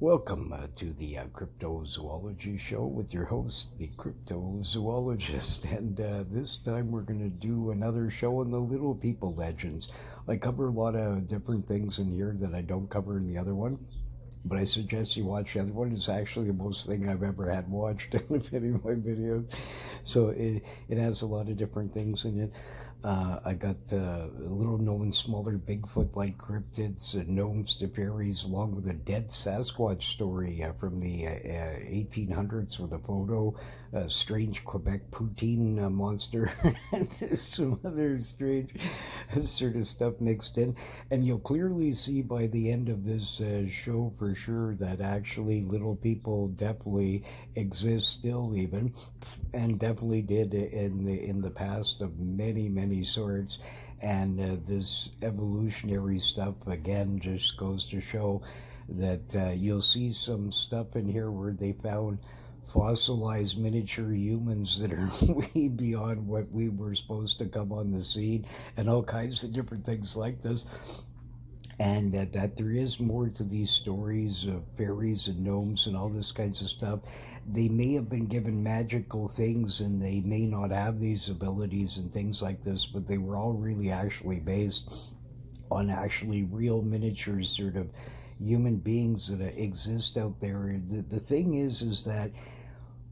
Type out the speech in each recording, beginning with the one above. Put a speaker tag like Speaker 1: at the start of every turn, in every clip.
Speaker 1: Welcome to the Cryptozoology Show with your host, the Cryptozoologist. And this time we're going to do another show on the little people legends. I cover a lot of different things in here that I don't cover in the other one. But I suggest you watch the other one. It's actually the most thing I've ever had watched in any of my videos. So it has a lot of different things in it. I got little known smaller Bigfoot-like cryptids, gnomes to fairies, along with a dead Sasquatch story from the 1800s with a photo, a strange Quebec poutine monster, and some other strange sort of stuff mixed in. And you'll clearly see by the end of this show for sure that actually little people definitely exist still even, and definitely did in the past of many sorts. And this evolutionary stuff again just goes to show that you'll see some stuff in here where they found fossilized miniature humans that are way beyond what we were supposed to come on the scene, and all kinds of different things like this. And that there is more to these stories of fairies and gnomes and all this kinds of stuff. They may have been given magical things and they may not have these abilities and things like this, but they were all really actually based on actually real miniature sort of human beings that exist out there. And the thing is that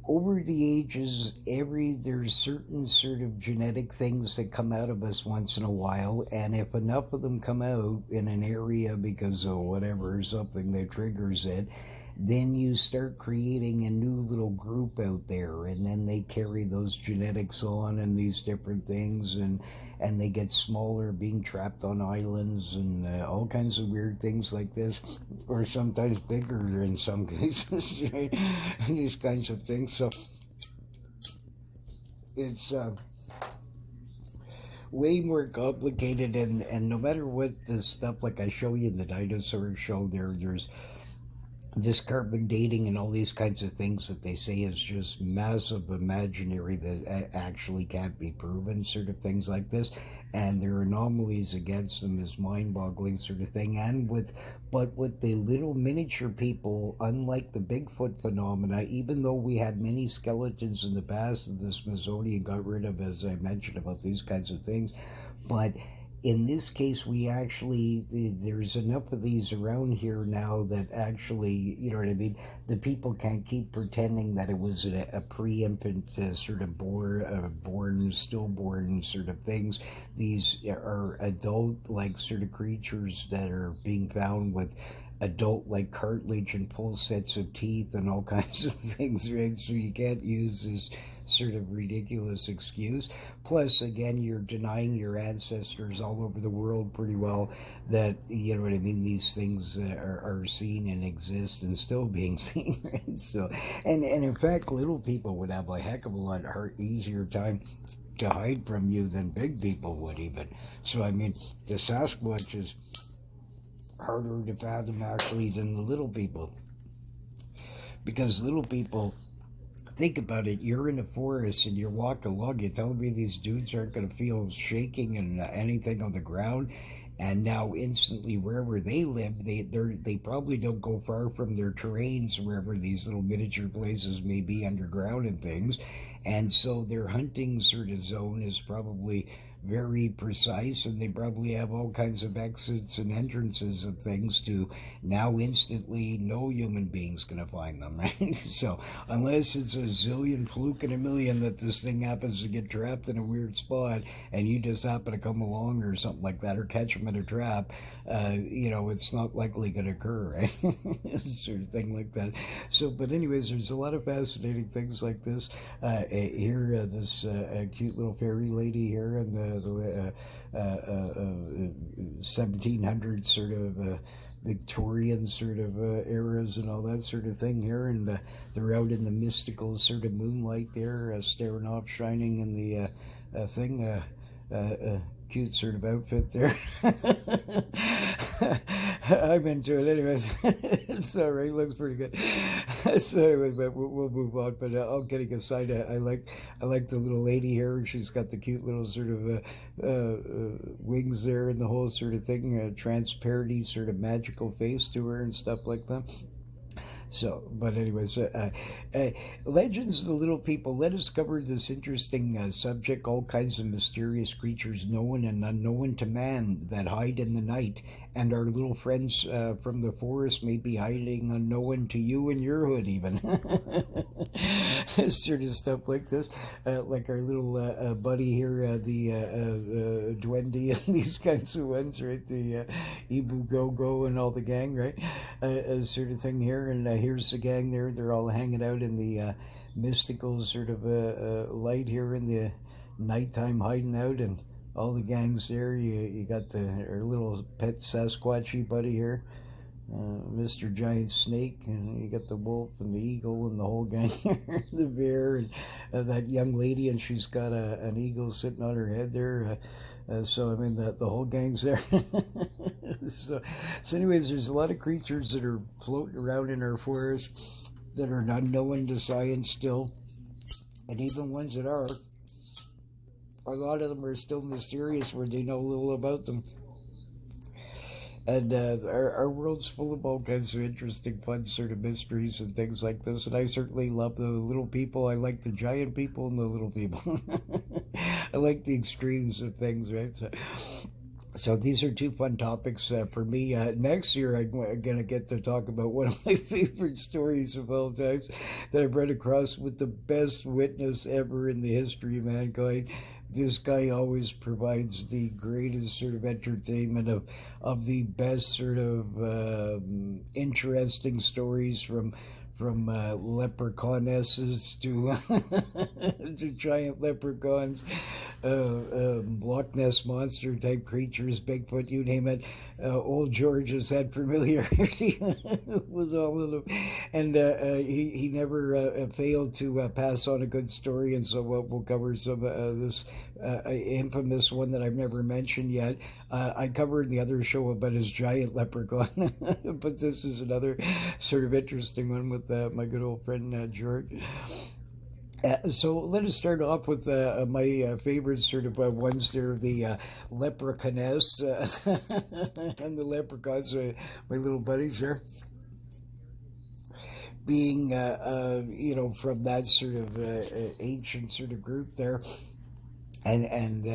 Speaker 1: over the ages, there's certain sort of genetic things that come out of us once in a while, and if enough of them come out in an area because of whatever, something that triggers it, then you start creating a new little group out there, and then they carry those genetics on and these different things, and they get smaller, being trapped on islands and all kinds of weird things like this, or sometimes bigger in some cases, right? And these kinds of things. So it's way more complicated, and no matter what the stuff, like I show you in the dinosaur show, there's this carbon dating and all these kinds of things that they say is just massive imaginary that actually can't be proven, sort of things like this, and there are anomalies against them is mind-boggling sort of thing. But with the little miniature people, unlike the Bigfoot phenomena, even though we had many skeletons in the past that the Smithsonian got rid of, as I mentioned about these kinds of things, but in this case, there's enough of these around here now that actually, you know what I mean? The people can't keep pretending that it was a pre-infant sort of stillborn sort of things. These are adult-like sort of creatures that are being found with adult-like cartilage and full sets of teeth and all kinds of things, right? So you can't use this sort of ridiculous excuse. Plus, again, you're denying your ancestors all over the world pretty well that, you know what I mean, these things are seen and exist and still being seen, right? So, and in fact, little people would have a heck of a lot easier time to hide from you than big people would even. So, I mean, the Sasquatch is harder to fathom actually than the little people, because little people, think about it, you're in a forest and you're walking along, you're telling me these dudes aren't going to feel shaking and anything on the ground, and now instantly wherever they live, they probably don't go far from their terrains, wherever these little miniature places may be underground and things, and so their hunting sort of zone is probably very precise, and they probably have all kinds of exits and entrances of things to now instantly no human being's going to find them, right? So unless it's a zillion fluke in a million that this thing happens to get trapped in a weird spot and you just happen to come along or something like that, or catch them in a trap, it's not likely going to occur, right? Sort of thing like that. So, but anyways, there's a lot of fascinating things like this. Here, this cute little fairy lady here, and the 1700s sort of Victorian sort of eras and all that sort of thing here, and they're out in the mystical sort of moonlight there, staring off, shining in the thing. Cute sort of outfit there. I'm into it anyways. It's all right, looks pretty good. So anyway, but we'll move on. But all kidding aside, I like the little lady here. She's got the cute little sort of wings there and the whole sort of thing, transparency, sort of magical face to her and stuff like that. So, but anyways, legends of the little people. Let us cover this interesting subject. All kinds of mysterious creatures, known and unknown to man, that hide in the night, and our little friends from the forest may be hiding unknown to you in your hood, even. Sort of stuff like this, like our little buddy here, the Duende, and these kinds of ones, right? The Ibu Go Go and all the gang, right? Sort of thing here, and here's the gang there. They're all hanging out in the mystical sort of light here in the nighttime, hiding out, and all the gangs there. You got our little pet Sasquatchy buddy here, Mr. Giant Snake, and you got the wolf and the eagle and the whole gang here, the bear, and that young lady, and she's got an eagle sitting on her head there. So I mean the whole gang's there. So anyways, there's a lot of creatures that are floating around in our forest that are unknown to science still, and even ones that are, a lot of them are still mysterious where they know little about them. And our world's full of all kinds of interesting, fun sort of mysteries and things like this. And I certainly love the little people. I like the giant people and the little people. I like the extremes of things, right? So these are two fun topics for me. Next year, I'm going to get to talk about one of my favorite stories of all times that I've read across, with the best witness ever in the history of mankind. This guy always provides the greatest sort of entertainment of the best sort of interesting stories, from leprechaunesses to to giant leprechauns, Loch Ness monster type creatures, Bigfoot, you name it. Old George has had familiarity with all of them, and he never failed to pass on a good story. And so we'll cover some this infamous one that I've never mentioned yet. I covered in the other show about his giant leprechaun, but this is another sort of interesting one with my good old friend George. So let us start off with my favorite sort of ones there, the leprechauness and the leprechauns, my little buddies there, being, from that sort of ancient sort of group there, and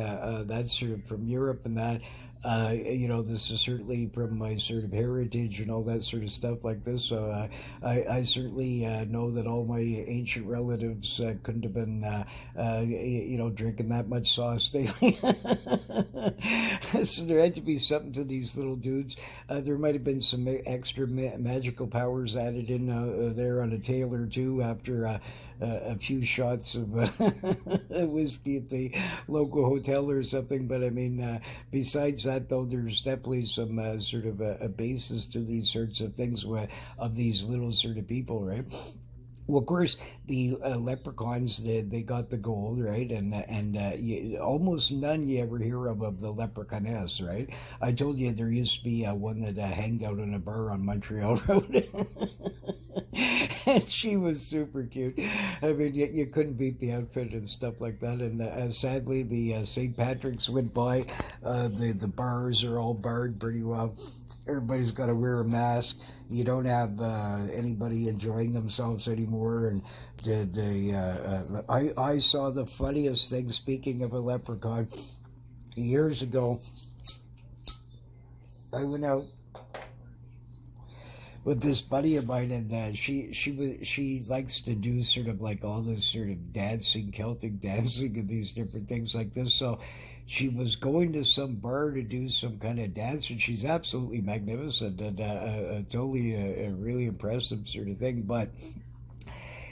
Speaker 1: that's sort of from Europe, and that. This is certainly from my sort of heritage and all that sort of stuff like this. So I certainly know that all my ancient relatives couldn't have been, drinking that much sauce daily. So there had to be something to these little dudes. There might have been some extra magical powers added in there on a tale or two after a few shots of whiskey at the local hotel or something. But I mean, besides that, though, there's definitely some sort of a basis to these sorts of things of these little sort of people, right? Well, of course, the leprechauns, they got the gold, right? And almost none you ever hear of the leprechauness, right? I told you there used to be one that hanged out in a bar on Montreal Road. And she was super cute. I mean, you couldn't beat the outfit and stuff like that. And sadly, the St. Patrick's went by. The bars are all barred pretty well. Everybody's got to wear a mask. You don't have anybody enjoying themselves anymore. And I saw the funniest thing. Speaking of a leprechaun, years ago, I went out with this buddy of mine, and she likes to do sort of like all this sort of dancing, Celtic dancing, and these different things like this. So she was going to some bar to do some kind of dance, and she's absolutely magnificent and totally a really impressive sort of thing. But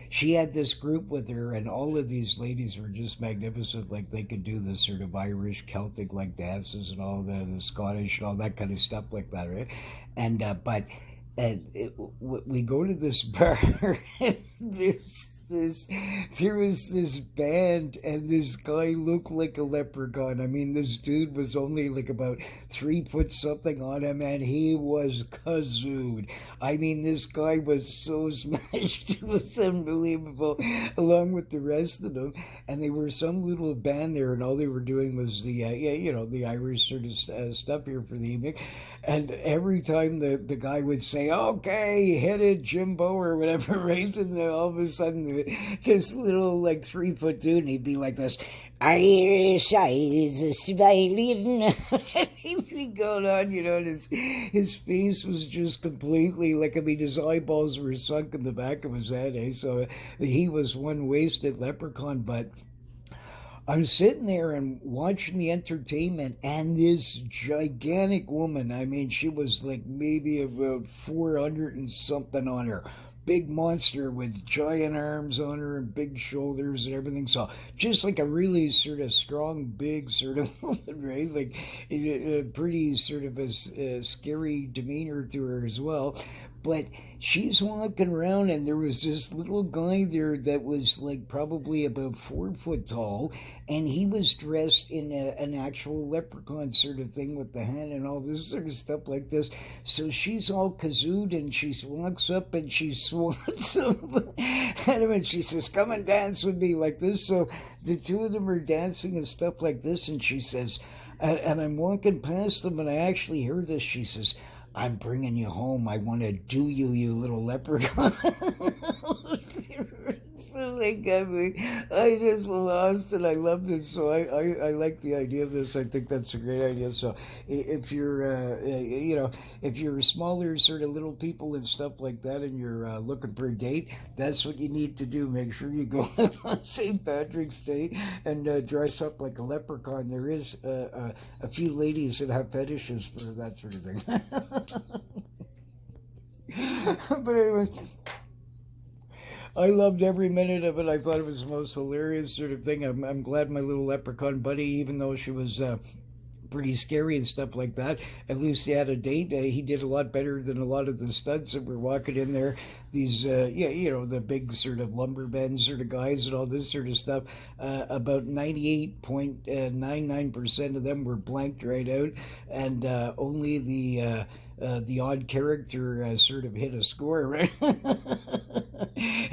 Speaker 1: she had this group with her, and all of these ladies were just magnificent. Like, they could do the sort of Irish Celtic like dances and all the Scottish and all that kind of stuff like that, right? And we go to this bar, and there was this band, and this guy looked like a leprechaun. I mean, this dude was only like about 3 foot something on him, and he was kazooed. I mean, this guy was so smashed, it was unbelievable, along with the rest of them. And they were some little band there, and all they were doing was the Irish sort of stuff here for the evening. And every time the guy would say, "Okay, hit it, Jimbo," or whatever, right? And then all of a sudden, this little like 3 foot dude, he'd be like this, "Irish eyes smiling," and he'd be going on, and his face was just completely like, I mean, his eyeballs were sunk in the back of his head, eh? So he was one wasted leprechaun, but. I was sitting there and watching the entertainment, and this gigantic woman, I mean, she was like maybe about 400 and something on her. Big monster with giant arms on her and big shoulders and everything. So just like a really sort of strong, big sort of woman, right? Like a pretty sort of a scary demeanor to her as well. But she's walking around, and there was this little guy there that was like probably about 4 foot tall, and he was dressed in an actual leprechaun sort of thing with the hand and all this sort of stuff like this. So she's all kazooed, and she walks up and she swats him at him, and she says, "Come and dance with me," like this. So the two of them are dancing and stuff like this, and she says, and I'm walking past them, and I actually heard this. She says, "I'm bringing you home. I want to do you, you little leprechaun." Like, I mean, I just lost it. I loved it. So I like the idea of this. I think that's a great idea. So if you're, if you're smaller sort of little people and stuff like that, and you're looking for a date, that's what you need to do. Make sure you go on St. Patrick's Day and dress up like a leprechaun. There is a few ladies that have fetishes for that sort of thing. But anyway, I loved every minute of it. I thought it was the most hilarious sort of thing. I'm glad my little leprechaun buddy, even though she was pretty scary and stuff like that, at least he had a date. He did a lot better than a lot of the studs that were walking in there. These, the big sort of lumbermen sort of guys and all this sort of stuff. About 98.99% of them were blanked right out, and only the odd character sort of hit a score, right?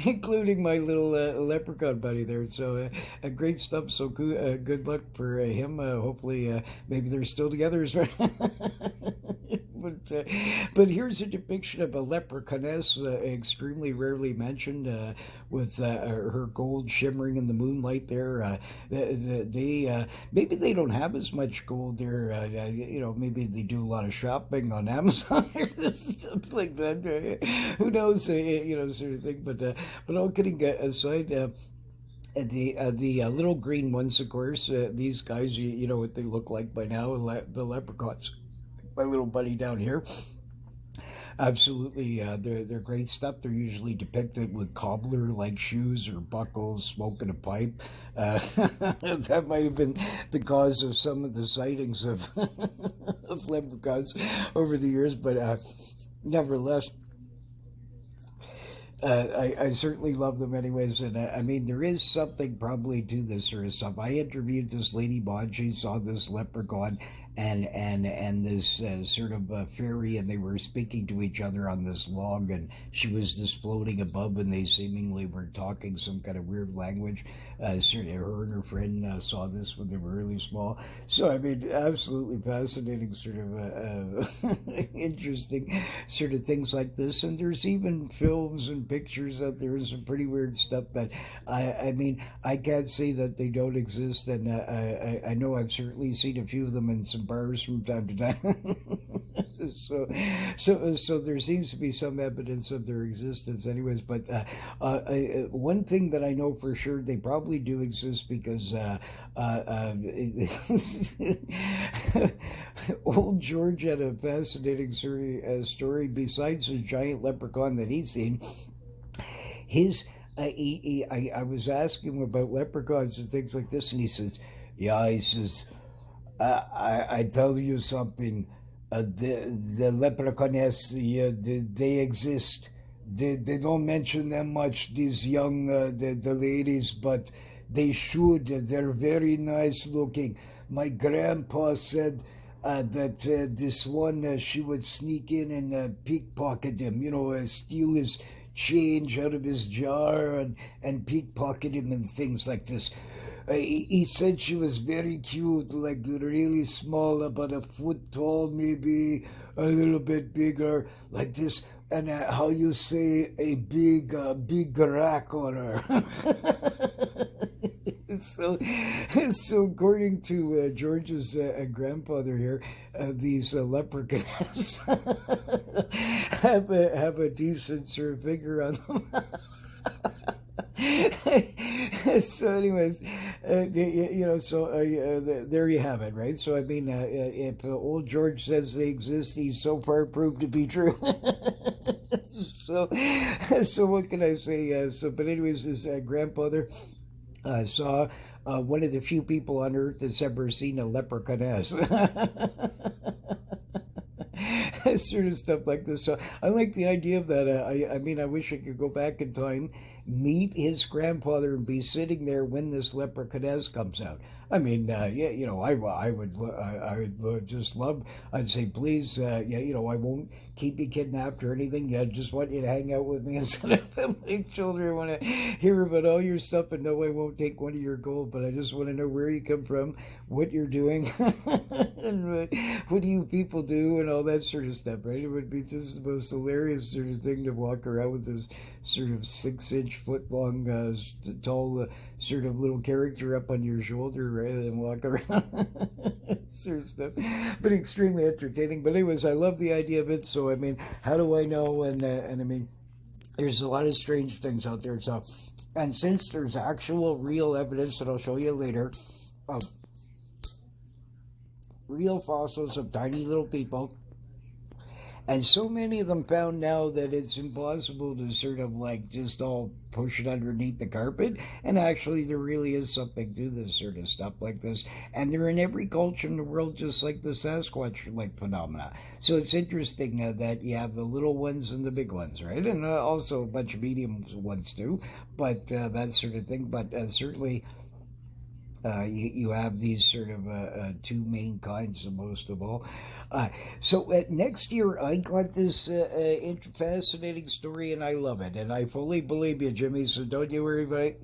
Speaker 1: Including my little leprechaun buddy there. So great stuff. So good luck for him. Hopefully, maybe they're still together. But here's a depiction of a leprechauness, extremely rarely mentioned, with her gold shimmering in the moonlight there. Maybe they don't have as much gold there. Maybe they do a lot of shopping on Amazon or stuff like that. Who knows? Sort of thing. But all kidding aside. The little green ones, of course, these guys, you know what they look like by now, the leprechauns. My little buddy down here. Absolutely, they're great stuff. They're usually depicted with cobbler-like shoes or buckles, smoking a pipe. That might have been the cause of some of the sightings of of leprechauns over the years, but nevertheless. I certainly love them anyways, and I mean, there is something probably to this sort of stuff. I interviewed this lady Bod. She saw this leprechaun and this sort of fairy, and they were speaking to each other on this log, and she was just floating above, and they seemingly were talking some kind of weird language. Her and her friend saw this when they were really small. So I mean, absolutely fascinating, sort of interesting sort of things like this. And there's even films and pictures out there, and some pretty weird stuff that I mean, I can't say that they don't exist, and I know I've certainly seen a few of them in some bars from time to time. So there seems to be some evidence of their existence, anyways. But one thing that I know for sure, they probably do exist because old George had a fascinating story. Besides the giant leprechaun that he'd seen, his I was asking him about leprechauns and things like this, and he says, "Yeah," he says, I tell you something. The leprechauness, they exist. They don't mention them much. These young the ladies, but they should. They're very nice looking. My grandpa said that this one she would sneak in and pickpocket him. Steal his change out of his jar and pickpocket him and things like this. He said she was very cute, like really small, about a foot tall, maybe a little bit bigger, like this, and how you say a big rack on her. So, so according to George's grandfather here, these leprechauns have a decent sort of figure on them. So anyways, there you have it, right? So I mean, if old George says they exist, he's so far proved to be true. So what can I say? But anyways, his grandfather saw one of the few people on Earth that's ever seen a leprechauness. Sort of stuff like this. So I like the idea of that. I mean, I wish I could go back in time, meet his grandfather, and be sitting there when this leprechauness comes out. I mean, yeah, I would just love. I'd say, please, yeah, I won't keep you kidnapped or anything. I just want you to hang out with me instead of my children. I want to hear about all your stuff, and no, I won't take one of your gold, but I just want to know where you come from, what you're doing, and what do you people do, and all that sort of stuff, right? It would be just the most hilarious sort of thing to walk around with this sort of 6-inch, foot-long, tall, sort of little character up on your shoulder rather than walk around. Sort of stuff. But extremely entertaining. But anyways, I love the idea of it. So, I mean, how do I know? And I mean, there's a lot of strange things out there. So, and since there's actual real evidence that I'll show you later of real fossils of tiny little people, and so many of them found now that it's impossible to sort of like just all push it underneath the carpet. And actually, there really is something to this sort of stuff like this. And they're in every culture in the world, just like the Sasquatch like phenomena. So it's interesting that you have the little ones and the big ones, right? And also a bunch of medium ones too. But that sort of thing. But certainly, you have these sort of two main kinds, most of all. So next year, I got this fascinating story, and I love it, and I fully believe you, Jimmy. So don't you worry about it.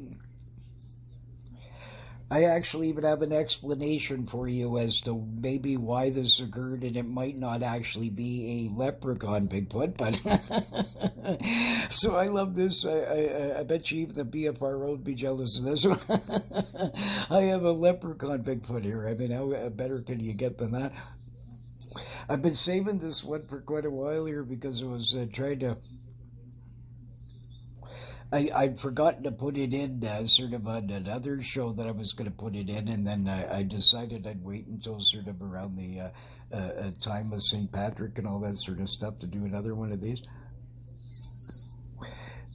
Speaker 1: I actually even have an explanation for you as to maybe why this occurred, and it might not actually be a leprechaun Bigfoot, but so I love this. I bet you even the BFRO would be jealous of this. I have a leprechaun Bigfoot here. I mean, how better can you get than that? I've been saving this one for quite a while here because I was trying to. I'd forgotten to put it in sort of on another show that I was going to put it in, and then I decided I'd wait until sort of around the time of St. Patrick and all that sort of stuff to do another one of these.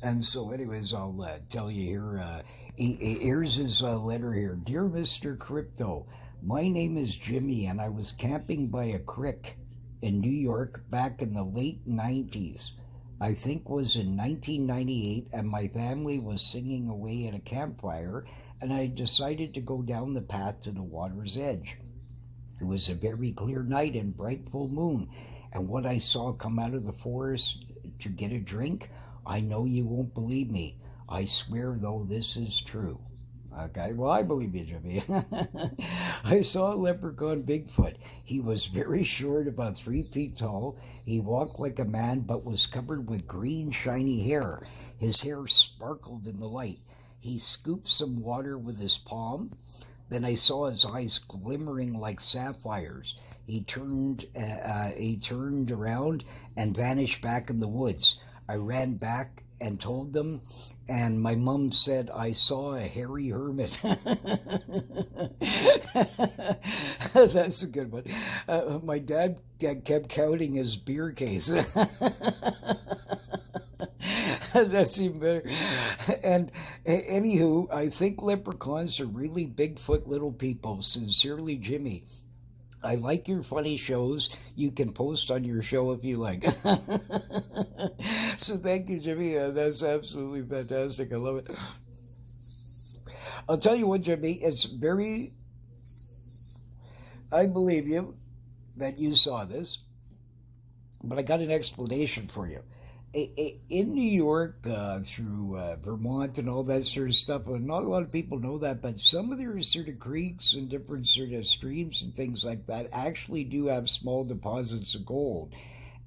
Speaker 1: And so, anyways, I'll tell you here. Here's his letter here. Dear Mr. Crypto, my name is Jimmy, and I was camping by a creek in New York back in the late 90s. I think was in 1998, and my family was singing away at a campfire, and I decided to go down the path to the water's edge. It was a very clear night and bright full moon, and what I saw come out of the forest to get a drink, I know you won't believe me. I swear, though, this is true. Okay, well, I believe you, Jimmy. I saw a leprechaun Bigfoot. He was very short, about 3 feet tall. He walked like a man, but was covered with green, shiny hair. His hair sparkled in the light. He scooped some water with his palm. Then I saw his eyes glimmering like sapphires. He turned around and vanished back in the woods. I ran back and told them, and my mom said I saw a hairy hermit. That's a good one. My dad kept counting his beer case. That's even better. And anywho, I think leprechauns are really Bigfoot little people. Sincerely, Jimmy. I like your funny shows. You can post on your show if you like. So thank you, Jimmy. That's absolutely fantastic. I love it. I'll tell you what, Jimmy, it's very... I believe you that you saw this, but I got an explanation for you. in New York, through Vermont and all that sort of stuff, not a lot of people know that, but some of their sort of creeks and different sort of streams and things like that actually do have small deposits of gold.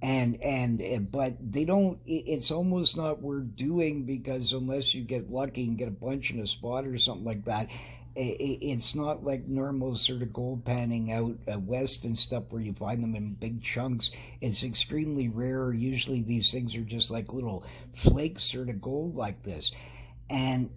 Speaker 1: But they don't. It's almost not worth doing, because unless you get lucky and get a bunch in a spot or something like that, it's not like normal sort of gold panning out west and stuff where you find them in big chunks. It's extremely rare. Usually these things are just like little flakes sort of gold like this. And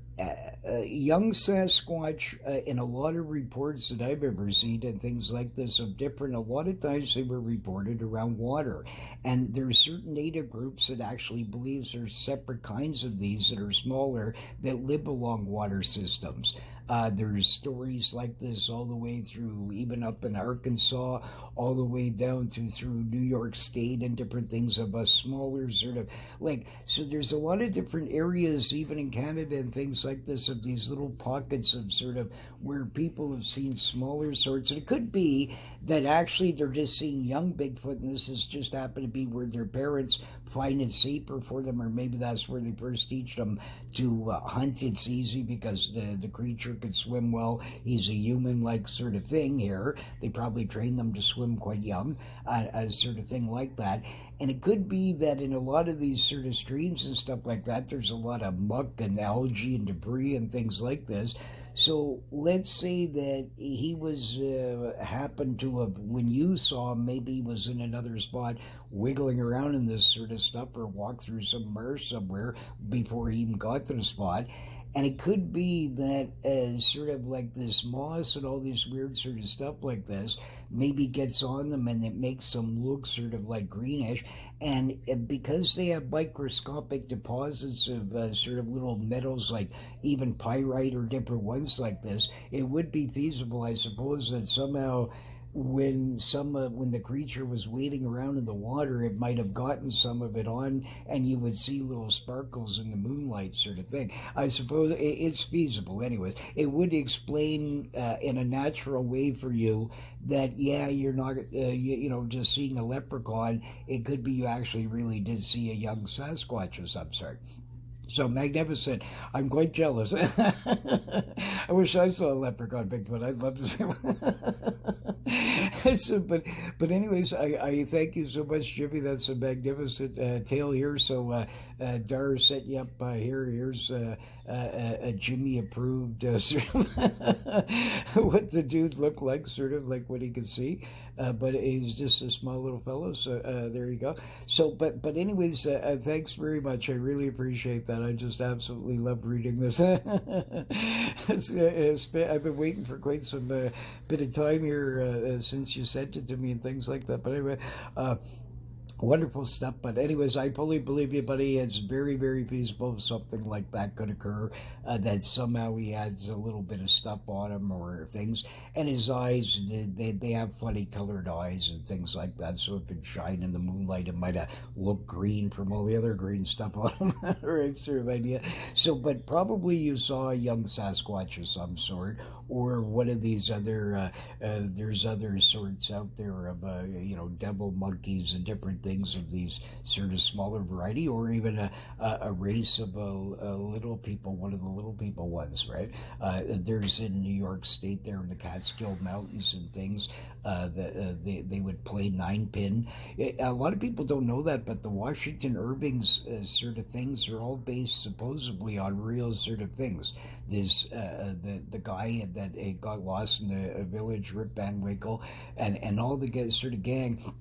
Speaker 1: young Sasquatch, in a lot of reports that I've ever seen and things like this of different, a lot of times they were reported around water. And there's certain native groups that actually believes there's separate kinds of these that are smaller that live along water systems. There's stories like this all the way through, even up in Arkansas, all the way down to through New York State and different things of a smaller sort of like. So there's a lot of different areas, even in Canada and things like this, of these little pockets of sort of where people have seen smaller sorts. And it could be that actually they're just seeing young Bigfoot, and this has just happened to be where their parents find it safer for them, or maybe that's where they first teach them to hunt. It's easy because the creature could swim well. He's a human-like sort of thing here. They probably train them to swim quite young, a sort of thing like that. And it could be that in a lot of these sort of streams and stuff like that, there's a lot of muck and algae and debris and things like this. So let's say that he was happened to have, when you saw him, maybe he was in another spot wiggling around in this sort of stuff, or walked through some marsh somewhere before he even got to the spot. And it could be that sort of like this moss and all this weird sort of stuff like this maybe gets on them, and it makes them look sort of like greenish. And because they have microscopic deposits of sort of little metals, like even pyrite or different ones like this, it would be feasible, I suppose, that somehow when the creature was wading around in the water, it might have gotten some of it on, and you would see little sparkles in the moonlight, sort of thing. I suppose it's feasible. Anyways, it would explain in a natural way for you that, yeah, you're not just seeing a leprechaun. It could be you actually really did see a young Sasquatch of some sort. So magnificent. I'm quite jealous. I wish I saw a leprechaun Bigfoot. I'd love to see one. But anyways, I thank you so much, Jimmy. That's a magnificent tale here. So Dar set you up here. Here's a Jimmy approved sort of what the dude looked like, sort of like what he could see. But he's just a small little fellow. So there you go. So, but anyways, thanks very much. I really appreciate that. I just absolutely love reading this. I've been waiting for quite some bit of time here since you sent it to me and things like that. But anyway, wonderful stuff. But anyways, I fully believe you, buddy. It's very, very feasible if something like that could occur, that somehow he adds a little bit of stuff on him or things. And his eyes, they have funny colored eyes and things like that, so it could shine in the moonlight. It might have looked green from all the other green stuff on him. Right, sort of idea. So, but probably you saw a young Sasquatch of some sort, or one of these other there's other sorts out there of devil monkeys and different things of these sort of smaller variety, or even a race of little people, one of the little people ones, right? There's in New York State there in the Catskill Mountains and things, they would play nine pin. A lot of people don't know that, but the Washington Irving's sort of things are all based supposedly on real sort of things. This the guy that got lost in a village, Rip Van Winkle, and all the sort of gang.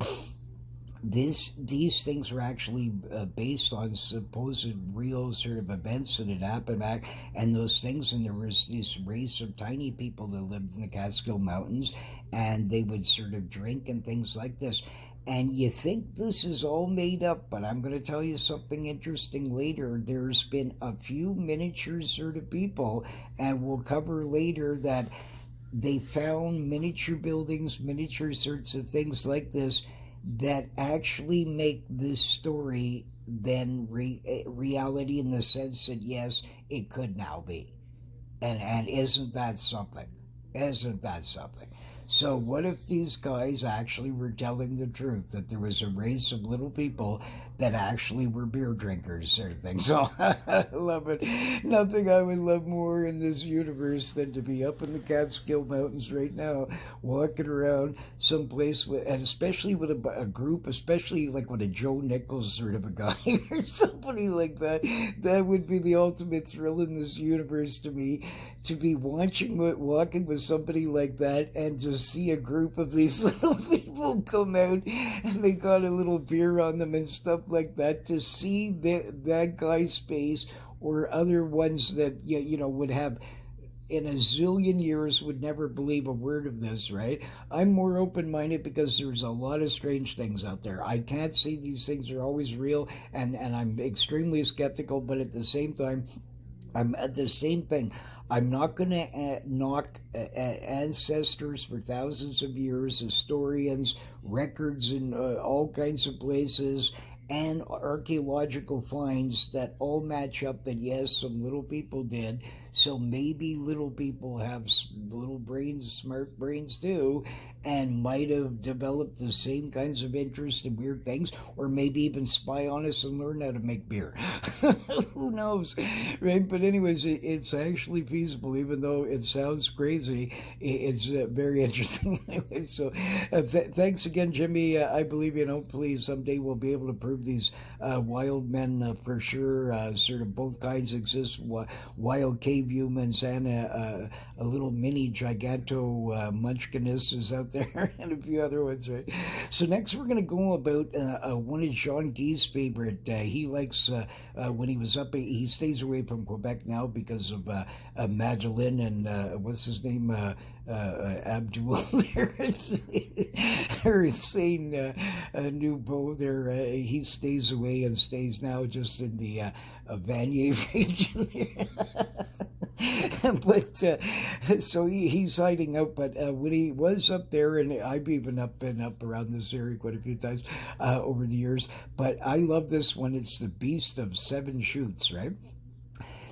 Speaker 1: These things were actually based on supposed real sort of events that had happened back, and those things. And there was this race of tiny people that lived in the Catskill Mountains, and they would sort of drink and things like this. And you think this is all made up, but I'm going to tell you something interesting later. There's been a few miniature sort of people, and we'll cover later that they found miniature buildings, miniature sorts of things like this, that actually make this story then reality, in the sense that yes, it could now be. And isn't that something? Isn't that something? So what if these guys actually were telling the truth, that there was a race of little people that actually were beer drinkers, sort of thing? So I love it. Nothing I would love more in this universe than to be up in the Catskill Mountains right now, walking around someplace with, and especially with a group, especially like with a Joe Nichols sort of a guy or somebody like that. That would be the ultimate thrill in this universe to me, to be walking with somebody like that and to see a group of these little people come out and they got a little beer on them and stuff like that. To see that guy's face, or other ones that would have in a zillion years would never believe a word of this, right? I'm more open-minded because there's a lot of strange things out there. I can't see these things are always real, and I'm extremely skeptical, but at the same time, I'm at the same thing. I'm not going to knock ancestors for thousands of years, historians, records in all kinds of places, and archaeological finds that all match up that yes, some little people did. So maybe little people have little brains, smart brains too, and might have developed the same kinds of interest in weird things, or maybe even spy on us and learn how to make beer. Who knows, right? But anyways, it's actually feasible, even though it sounds crazy. It's very interesting. Anyway, so thanks again, Jimmy. I believe hopefully someday we'll be able to prove these wild men for sure. Sort of both kinds exist. Wild cave humans and a little mini giganto munchkiness is out there, and a few other ones, right? So next we're going to go about one of Jean Guy's favorite. He likes when he was up. He stays away from Quebec now because of Madeleine and what's his name. Abdul her insane new beau there. He stays away and stays now just in the Vanier region. But so he's hiding out. But when he was up there, and I've even been up around this area quite a few times over the years. But I love this one. It's the Beast of Seven Shoots, right?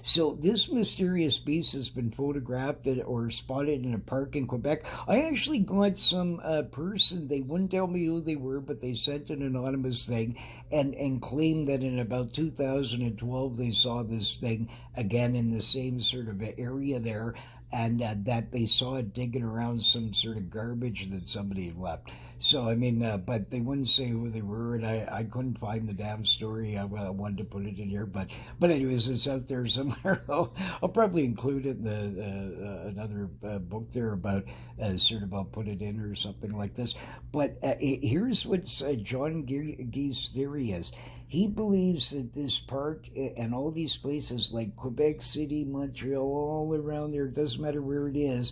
Speaker 1: So this mysterious beast has been photographed or spotted in a park in Quebec. I actually got some person, they wouldn't tell me who they were, but they sent an anonymous thing and claimed that in about 2012 they saw this thing again in the same sort of area there, and that they saw it digging around some sort of garbage that somebody had left. So, I mean, but they wouldn't say who they were, and I couldn't find the damn story. I wanted to put it in here, but anyways, it's out there somewhere. I'll probably include it in another book there about sort of I'll put it in or something like this. But here's what John Guy's theory is. He believes that this park and all these places like Quebec City, Montreal, all around there, it doesn't matter where it is,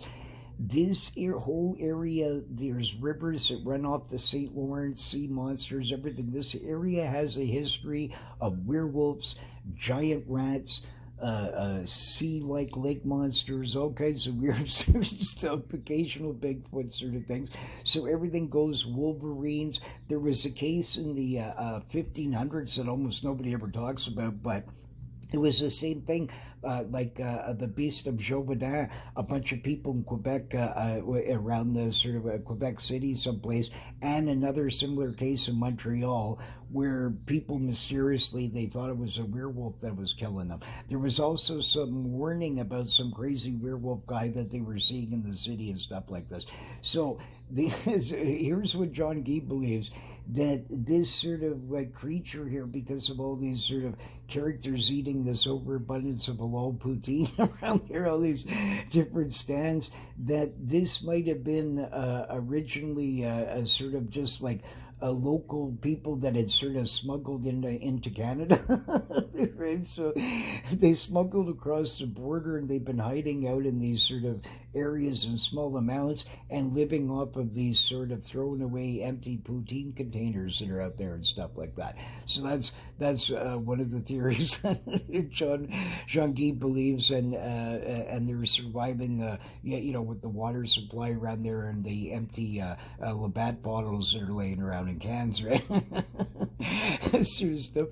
Speaker 1: this whole area, there's rivers that run off the St. Lawrence, sea monsters, everything. This area has a history of werewolves, giant rats, sea-like lake monsters, all kinds of weird sort of stuff, occasional Bigfoot sort of things. So everything goes Wolverines. There was a case in the 1500s that almost nobody ever talks about, but it was the same thing, like the Beast of Jovadin. A bunch of people in Quebec, around the sort of Quebec City someplace, and another similar case in Montreal, where people mysteriously, they thought it was a werewolf that was killing them. There was also some warning about some crazy werewolf guy that they were seeing in the city and stuff like this. So here's what John Guy believes, that this sort of like creature here, because of all these sort of characters eating this overabundance of halal poutine around here, all these different stands, that this might have been originally a sort of just like local people that had sort of smuggled into Canada. Right? So they smuggled across the border, and they've been hiding out in these sort of areas in small amounts and living off of these sort of thrown away empty poutine containers that are out there and stuff like that. So that's one of the theories that Jean Guy believes, and they're surviving with the water supply around there and the empty Labatt bottles that are laying around in cans, right? Sort of stuff.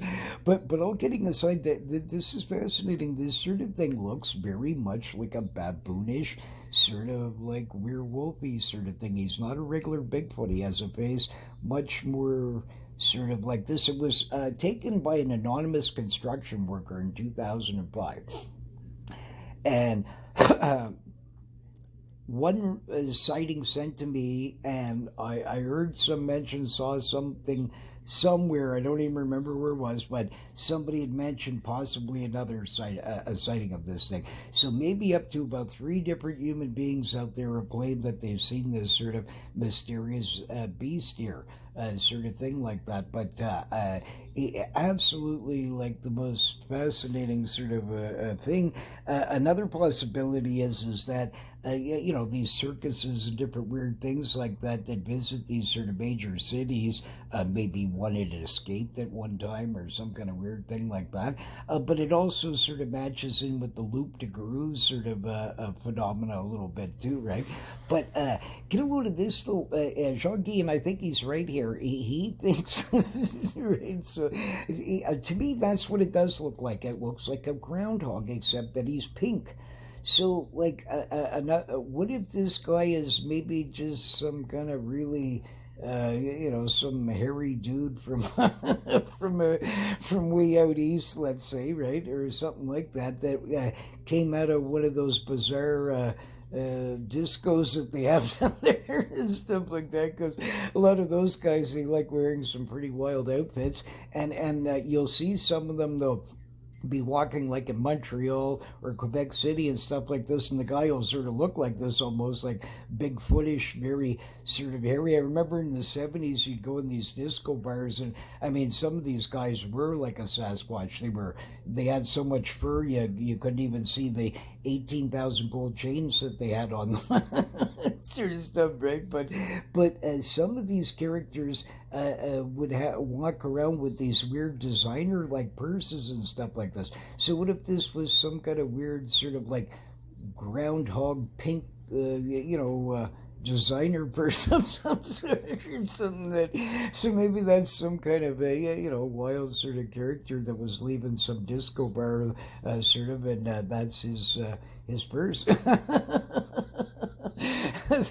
Speaker 1: But all kidding aside, that this is fascinating. This sort of thing looks very much like a baboonish, sort of like werewolfy sort of thing. He's not a regular Bigfoot. He has a face much more sort of like this. It was taken by an anonymous construction worker in 2005. And one sighting sent to me, and I heard some mention, saw something somewhere. I don't even remember where it was, but somebody had mentioned possibly another a sighting of this thing. So maybe up to about 3 different human beings out there have claimed that they've seen this sort of mysterious beast here. Sort of thing like that, but absolutely like the most fascinating sort of thing. Another possibility is that you know, these circuses and different weird things like that visit these sort of major cities, maybe one had escaped at one time or some kind of weird thing like that. But it also sort of matches in with the loup de garou sort of phenomena a little bit too, right? But get a load of this though, Jean-Guy, and I think he's right here. He thinks, right? So to me, that's what it does look like. It looks like a groundhog, except that he's pink. So, like, what if this guy is maybe just some kind of really, you know, some hairy dude from from way out east, let's say, right, or something like that, that came out of one of those bizarre discos that they have down there and stuff like that, because a lot of those guys, they like wearing some pretty wild outfits, and you'll see some of them though be walking like in Montreal or Quebec City and stuff like this, and the guy will sort of look like this, almost like Bigfootish, very sort of hairy. I remember in the 70s you'd go in these disco bars, and I mean some of these guys were like a Sasquatch. They had so much fur you couldn't even see the 18,000 gold chains that they had on them. Sort of stuff, right? But some of these characters would walk around with these weird designer like purses and stuff like this. So what if this was some kind of weird sort of like groundhog pink, you know, designer purse of some sort or something that, so maybe that's some kind of a, you know, wild sort of character that was leaving some disco bar sort of, and that's his purse.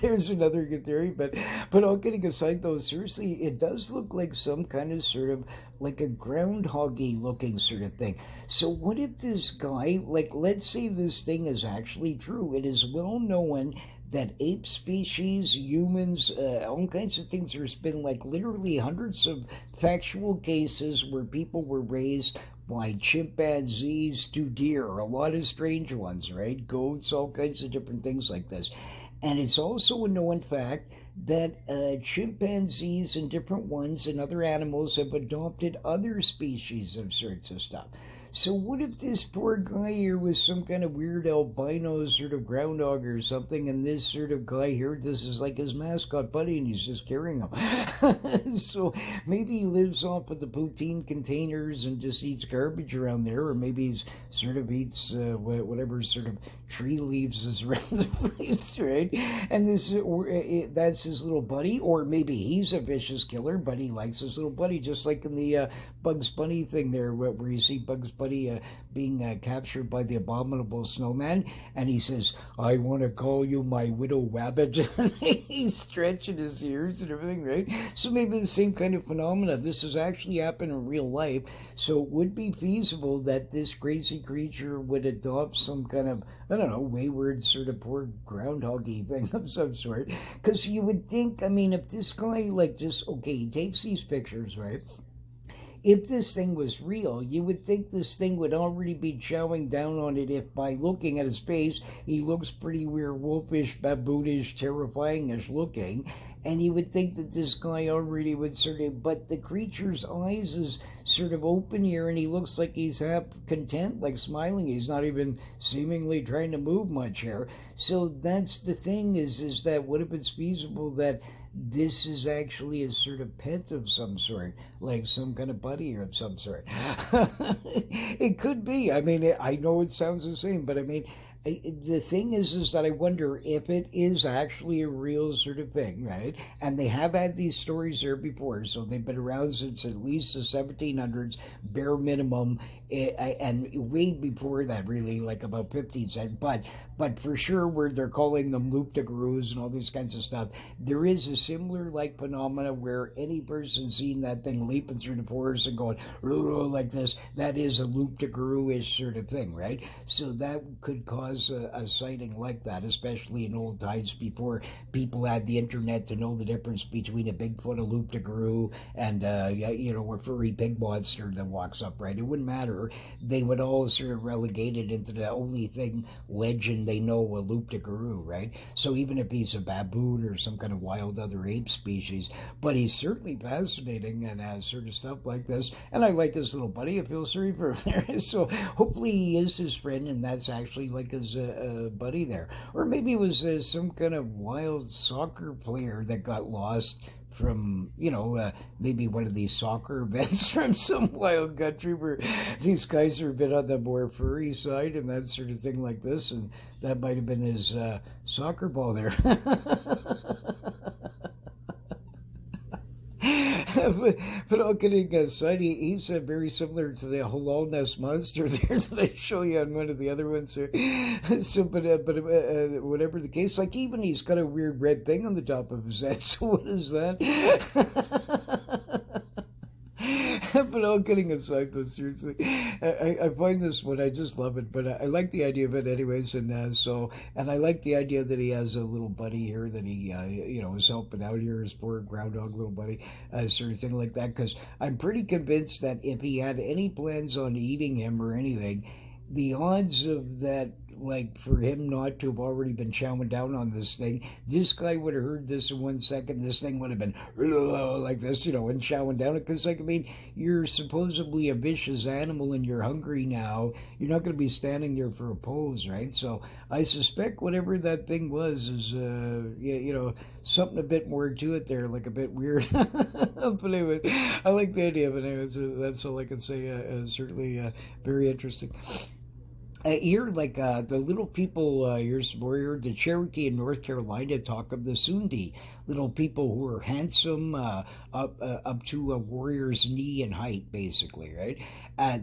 Speaker 1: There's another good theory, but all kidding aside though, seriously, it does look like some kind of sort of like a groundhoggy looking sort of thing. So what if this guy, like, let's say this thing is actually true. It is well known that ape species, humans, all kinds of things, there's been like literally hundreds of factual cases where people were raised by chimpanzees to deer, a lot of strange ones, right? Goats, all kinds of different things like this. And it's also a known fact that chimpanzees and different ones and other animals have adopted other species of sorts of stuff. So what if this poor guy here was some kind of weird albino sort of groundhog or something, and this sort of guy here, this is like his mascot buddy, and he's just carrying him. So maybe he lives off of the poutine containers and just eats garbage around there, or maybe he's sort of eats whatever sort of tree leaves is around the place, right? And that's his little buddy, or maybe he's a vicious killer, but he likes his little buddy, just like in the Bugs Bunny thing there, where you see Bugs Bunny being captured by the abominable snowman, and he says, "I want to call you my widow wabbit." He's stretching his ears and everything, right? So maybe the same kind of phenomena. This has actually happened in real life, so it would be feasible that this crazy creature would adopt some kind of, I don't know, wayward sort of poor groundhoggy thing of some sort. Because you would think, I mean, if this guy, like, just, okay, he takes these pictures, right? If this thing was real, you would think this thing would already be chowing down on it if by looking at his face, he looks pretty werewolfish, baboonish, terrifying-ish looking. And you would think that this guy already would sort of, but the creature's eyes is sort of open here, and he looks like he's half content, like smiling. He's not even seemingly trying to move much here. So that's the thing, is that what if it's feasible that this is actually a sort of pet of some sort, like some kind of buddy of some sort? It could be. I mean, I know it sounds the same, but I mean, The thing is that I wonder if it is actually a real sort of thing, right? And they have had these stories there before, so they've been around since at least the 1700s, bare minimum, and way before that, really, like about 15 cents. But for sure, where they're calling them loop de gurus and all these kinds of stuff, there is a similar like phenomena where any person seeing that thing leaping through the forest and going like this, that is a loop de guru-ish sort of thing, right? So that could cause a sighting like that, especially in old times before people had the internet to know the difference between a Bigfoot, a loop de guru, and a furry pig monster that walks up, right? It wouldn't matter. They would all sort of relegate it into the only thing legend they know, a loop de guru, right? So even if he's a baboon or some kind of wild other ape species, but he's certainly fascinating and has sort of stuff like this. And I like his little buddy. I feel sorry for him there. So hopefully he is his friend, and that's actually like his buddy there. Or maybe it was some kind of wild soccer player that got lost from, maybe one of these soccer events from some wild country where these guys are a bit on the more furry side and that sort of thing like this, and that might have been his soccer ball there. but all kidding aside, he's very similar to the Halal Nest monster there that I show you on one of the other ones here. So, but whatever the case, like even he's got a weird red thing on the top of his head. So what is that? But all kidding aside, though, seriously, I find this one, I just love it. But I like the idea of it, anyways. And I like the idea that he has a little buddy here that he, is helping out here, his poor groundhog little buddy, sort of thing like that. Because I'm pretty convinced that if he had any plans on eating him or anything, the odds of that, like for him not to have already been chowing down on this thing, this guy would have heard this in 1 second. This thing would have been like this, and chowing down it. Because, like, I mean, you're supposedly a vicious animal and you're hungry now. You're not going to be standing there for a pose, right? So I suspect whatever that thing was is, something a bit more to it there, like a bit weird. But anyway, I like the idea of it. Anyways, that's all I can say. Certainly very interesting. Here, like the little people, here's where the Cherokee in North Carolina talk of the Sundi, little people who are handsome, up to a warrior's knee in height, basically, right?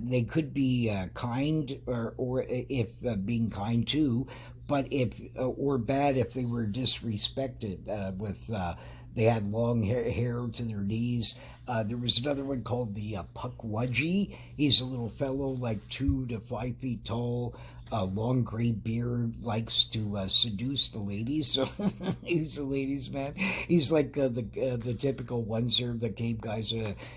Speaker 1: They could be kind, or if being kind too, but if or bad if they were disrespected they had long hair to their knees. There was another one called the Pukwudgie. He's a little fellow like 2 to 5 feet tall, long gray beard, likes to seduce the ladies. So he's a ladies' man. He's like the typical ones there, the cave guys,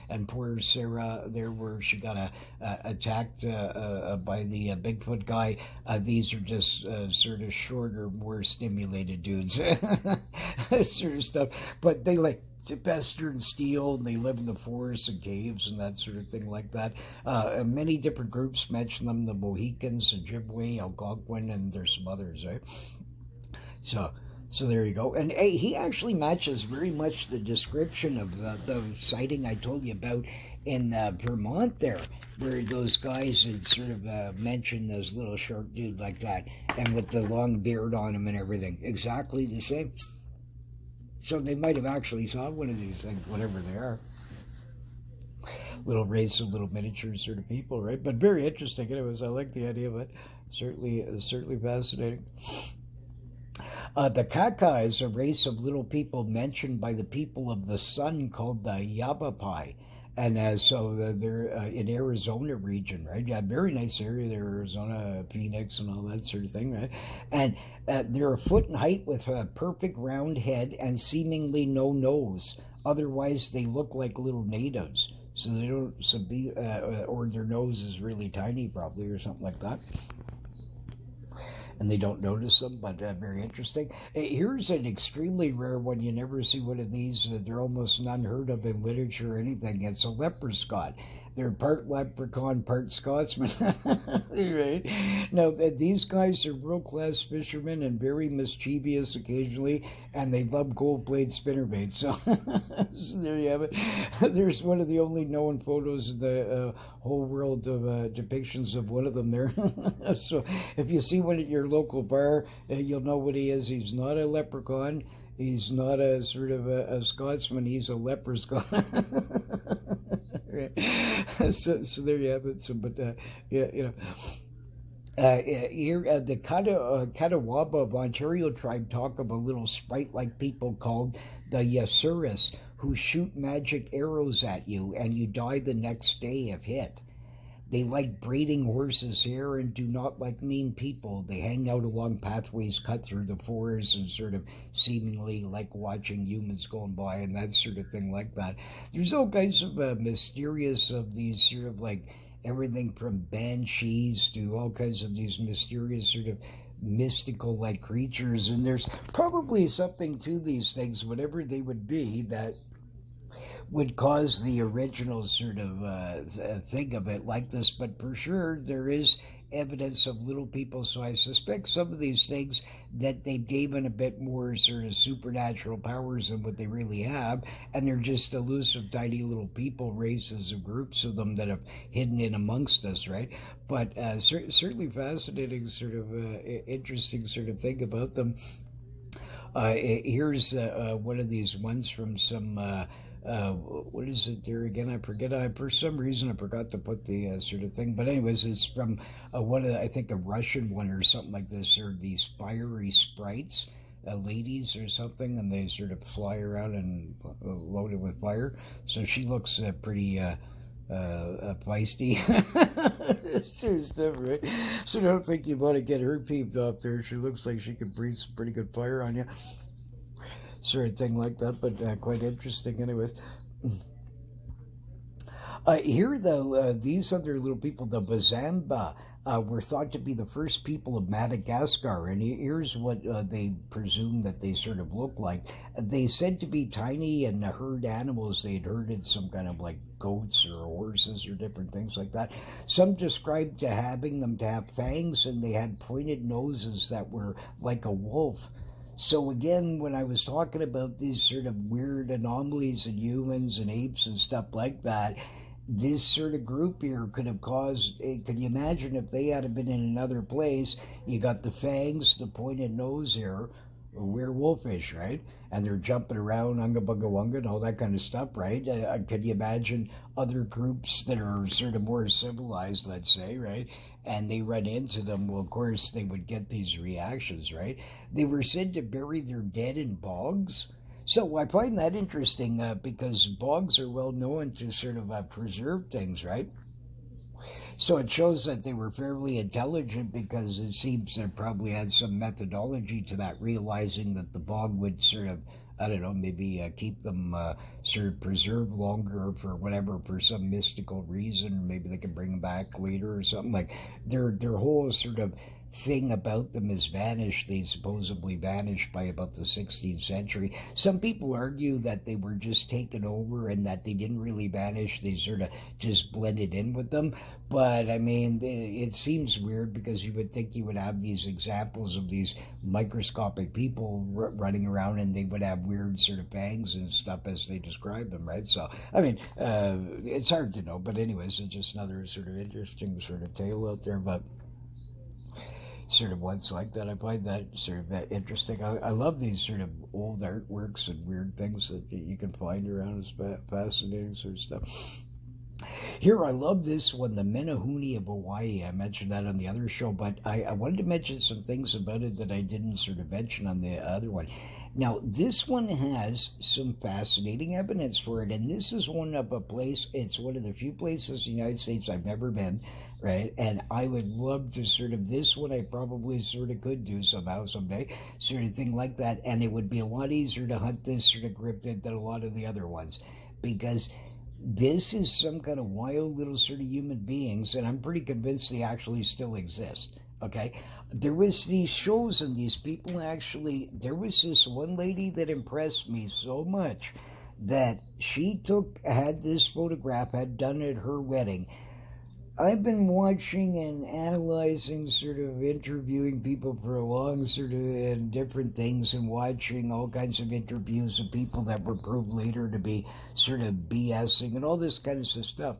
Speaker 1: and poor Sarah there, where she got attacked by the Bigfoot guy. These are just sort of shorter, more stimulated dudes, sort of stuff. But they like to pester and steal, and they live in the forests and caves and that sort of thing like that. Many different groups mention them: the Mohicans, Ojibwe, Algonquin, and there's some others, right? So there you go. And hey, he actually matches very much the description of the sighting I told you about in Vermont there, where those guys had sort of mentioned this little short dude like that, and with the long beard on him and everything. Exactly the same. So they might have actually saw one of these things, whatever they are. Little race of little miniature sort of people, right? But very interesting. Anyways, I like the idea of it. Certainly fascinating. The Kaka is a race of little people mentioned by the people of the sun called the Yavapai. And so they're in Arizona region, right? Yeah, very nice area there, Arizona, Phoenix, and all that sort of thing, right? And they're 1 foot in height with a perfect round head and seemingly no nose. Otherwise, they look like little natives. So they don't, or their nose is really tiny, probably, or something like that. And they don't notice them, but very interesting. Here's an extremely rare one. You never see one of these. They're almost unheard of in literature or anything. It's a leprechaun. they're part leprechaun, part Scotsman. Right? Now, these guys are world-class fishermen and very mischievous occasionally, and they love gold blade spinnerbaits. So, so there you have it. There's one of the only known photos in the whole world of depictions of one of them there. So if you see one at your local bar, you'll know what he is. He's not a leprechaun. He's not a sort of a Scotsman. He's a leprechaun. Right. So there you have it. So, but yeah, you know. Here, the Catawba of Ontario tribe talk of a little sprite-like people called the Yasuris who shoot magic arrows at you and you die the next day if hit. They like braiding horses' hair and do not like mean people. They hang out along pathways cut through the forest and sort of seemingly like watching humans going by and that sort of thing like that. There's all kinds of mysterious of these sort of like everything from banshees to all kinds of these mysterious sort of mystical like creatures, and there's probably something to these things, whatever they would be, that would cause the original sort of thing of it like this. But for sure there is evidence of little people, so I suspect some of these things that they've given a bit more sort of supernatural powers than what they really have, and they're just elusive tiny little people, races of groups of them that have hidden in amongst us, right? But certainly fascinating sort of interesting sort of thing about them. Here's one of these ones from some what is it there again? I forget. For some reason I forgot to put the sort of thing. But anyways, it's from one of I think a Russian one or something like this. Or these fiery sprites, ladies or something, and they sort of fly around and loaded with fire. So she looks pretty feisty. Stuff, right? So don't think you want to get her peeped off there. She looks like she could breathe some pretty good fire on you. Sort of thing like that, but quite interesting anyways. Here, though, these other little people, the Bazamba, were thought to be the first people of Madagascar, and here's what they presume that they sort of look like. They said to be tiny and herd animals. They'd herded some kind of like goats or horses or different things like that. Some described to having them to have fangs, and they had pointed noses that were like a wolf. So again, when I was talking about these sort of weird anomalies in humans and apes and stuff like that, this sort of group here could have caused, can you imagine if they had been in another place? You got the fangs, the pointed nose here, werewolfish, right? And they're jumping around, unga bunga wunga, and all that kind of stuff, right? Can you imagine other groups that are sort of more civilized, let's say, right? And they run into them, well, of course, they would get these reactions, right? They were said to bury their dead in bogs. So I find that interesting because bogs are well known to sort of preserve things, right? So it shows that they were fairly intelligent because it seems they probably had some methodology to that, realizing that the bog would sort of, I don't know, maybe keep them sort of preserved longer for whatever, for some mystical reason. Maybe they can bring them back later or something. Like their whole sort of thing about them has vanished. They supposedly vanished by about the 16th century. Some people argue that they were just taken over and that they didn't really vanish. They sort of just blended in with them. But I mean, it seems weird because you would think you would have these examples of these microscopic people running around and they would have weird sort of fangs and stuff as they describe them, right? So, I mean, it's hard to know. But anyways, it's just another sort of interesting sort of tale out there. But sort of ones like that, I find that sort of interesting. I love these sort of old artworks and weird things that you can find around. It's fascinating sort of stuff. Here, I love this one, the Menahuni of Hawaii. I mentioned that on the other show, but I wanted to mention some things about it that I didn't sort of mention on the other one. Now, this one has some fascinating evidence for it, and this is one of a place, it's one of the few places in the United States I've never been, right? And I would love to sort of, this one I probably sort of could do somehow, someday, sort of thing like that, and it would be a lot easier to hunt this sort of cryptid than a lot of the other ones, because this is some kind of wild little sort of human beings, and I'm pretty convinced they actually still exist, okay? There was these shows and these people actually, there was this one lady that impressed me so much that she had this photograph, had done at her wedding. I've been watching and analyzing, sort of interviewing people for a long sort of and different things, and watching all kinds of interviews of people that were proved later to be sort of BSing and all this kind of stuff.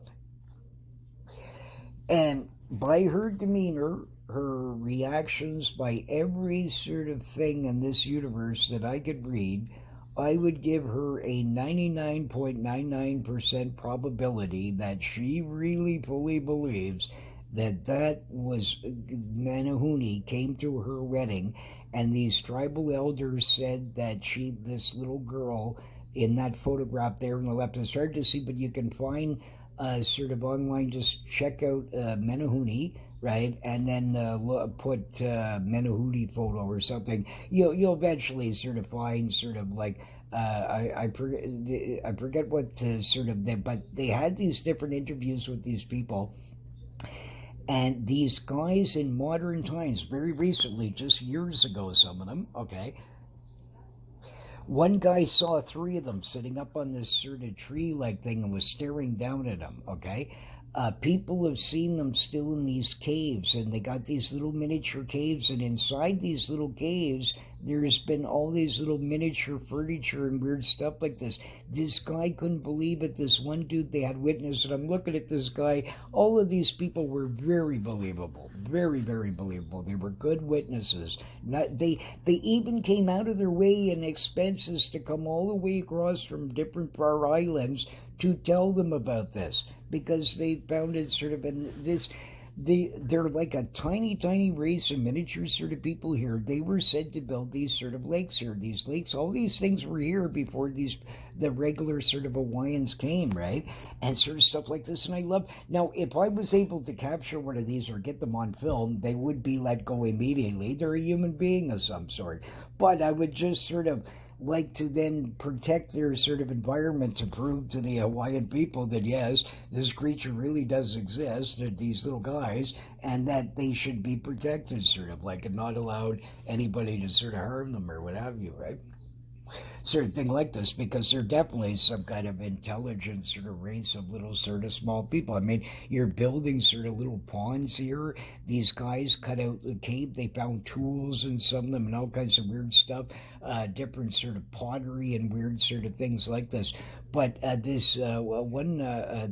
Speaker 1: And by her demeanor, her reactions, by every sort of thing in this universe that I could read, I would give her a 99.99% probability that she really fully believes that that was Menahuni came to her wedding, and these tribal elders said that this little girl in that photograph there on the left, it's hard to see, but you can find sort of online, just check out Menahuni, right? And then put Menahuni photo or something. You'll eventually sort of find sort of like I forget what sort of but they had these different interviews with these people. And these guys in modern times, very recently, just years ago, some of them, okay, one guy saw three of them sitting up on this sort of tree-like thing and was staring down at them, okay? People have seen them still in these caves, and they got these little miniature caves, and inside these little caves, there's been all these little miniature furniture and weird stuff like this. This guy couldn't believe it. This one dude they had witnessed, and I'm looking at this guy. All of these people were very believable, very, very believable. They were good witnesses. They even came out of their way in expenses to come all the way across from different far islands to tell them about this, because they found it sort of in this. They're like a tiny race of miniature sort of people here. They were said to build these sort of lakes here. These lakes, all these things were here before the regular sort of Hawaiians came, right? And sort of stuff like this. And I love, now, if I was able to capture one of these or get them on film, they would be let go immediately. They're a human being of some sort. But I would just sort of like to then protect their sort of environment to prove to the Hawaiian people that yes, this creature really does exist, that these little guys, and that they should be protected, sort of like, and not allowed anybody to sort of harm them or what have you, right? Sort of thing like this, because they're definitely some kind of intelligent sort of race of little sort of small people. I mean, you're building sort of little ponds here. These guys cut out the cave. They found tools in some of them and all kinds of weird stuff, different sort of pottery and weird sort of things like this. But this one,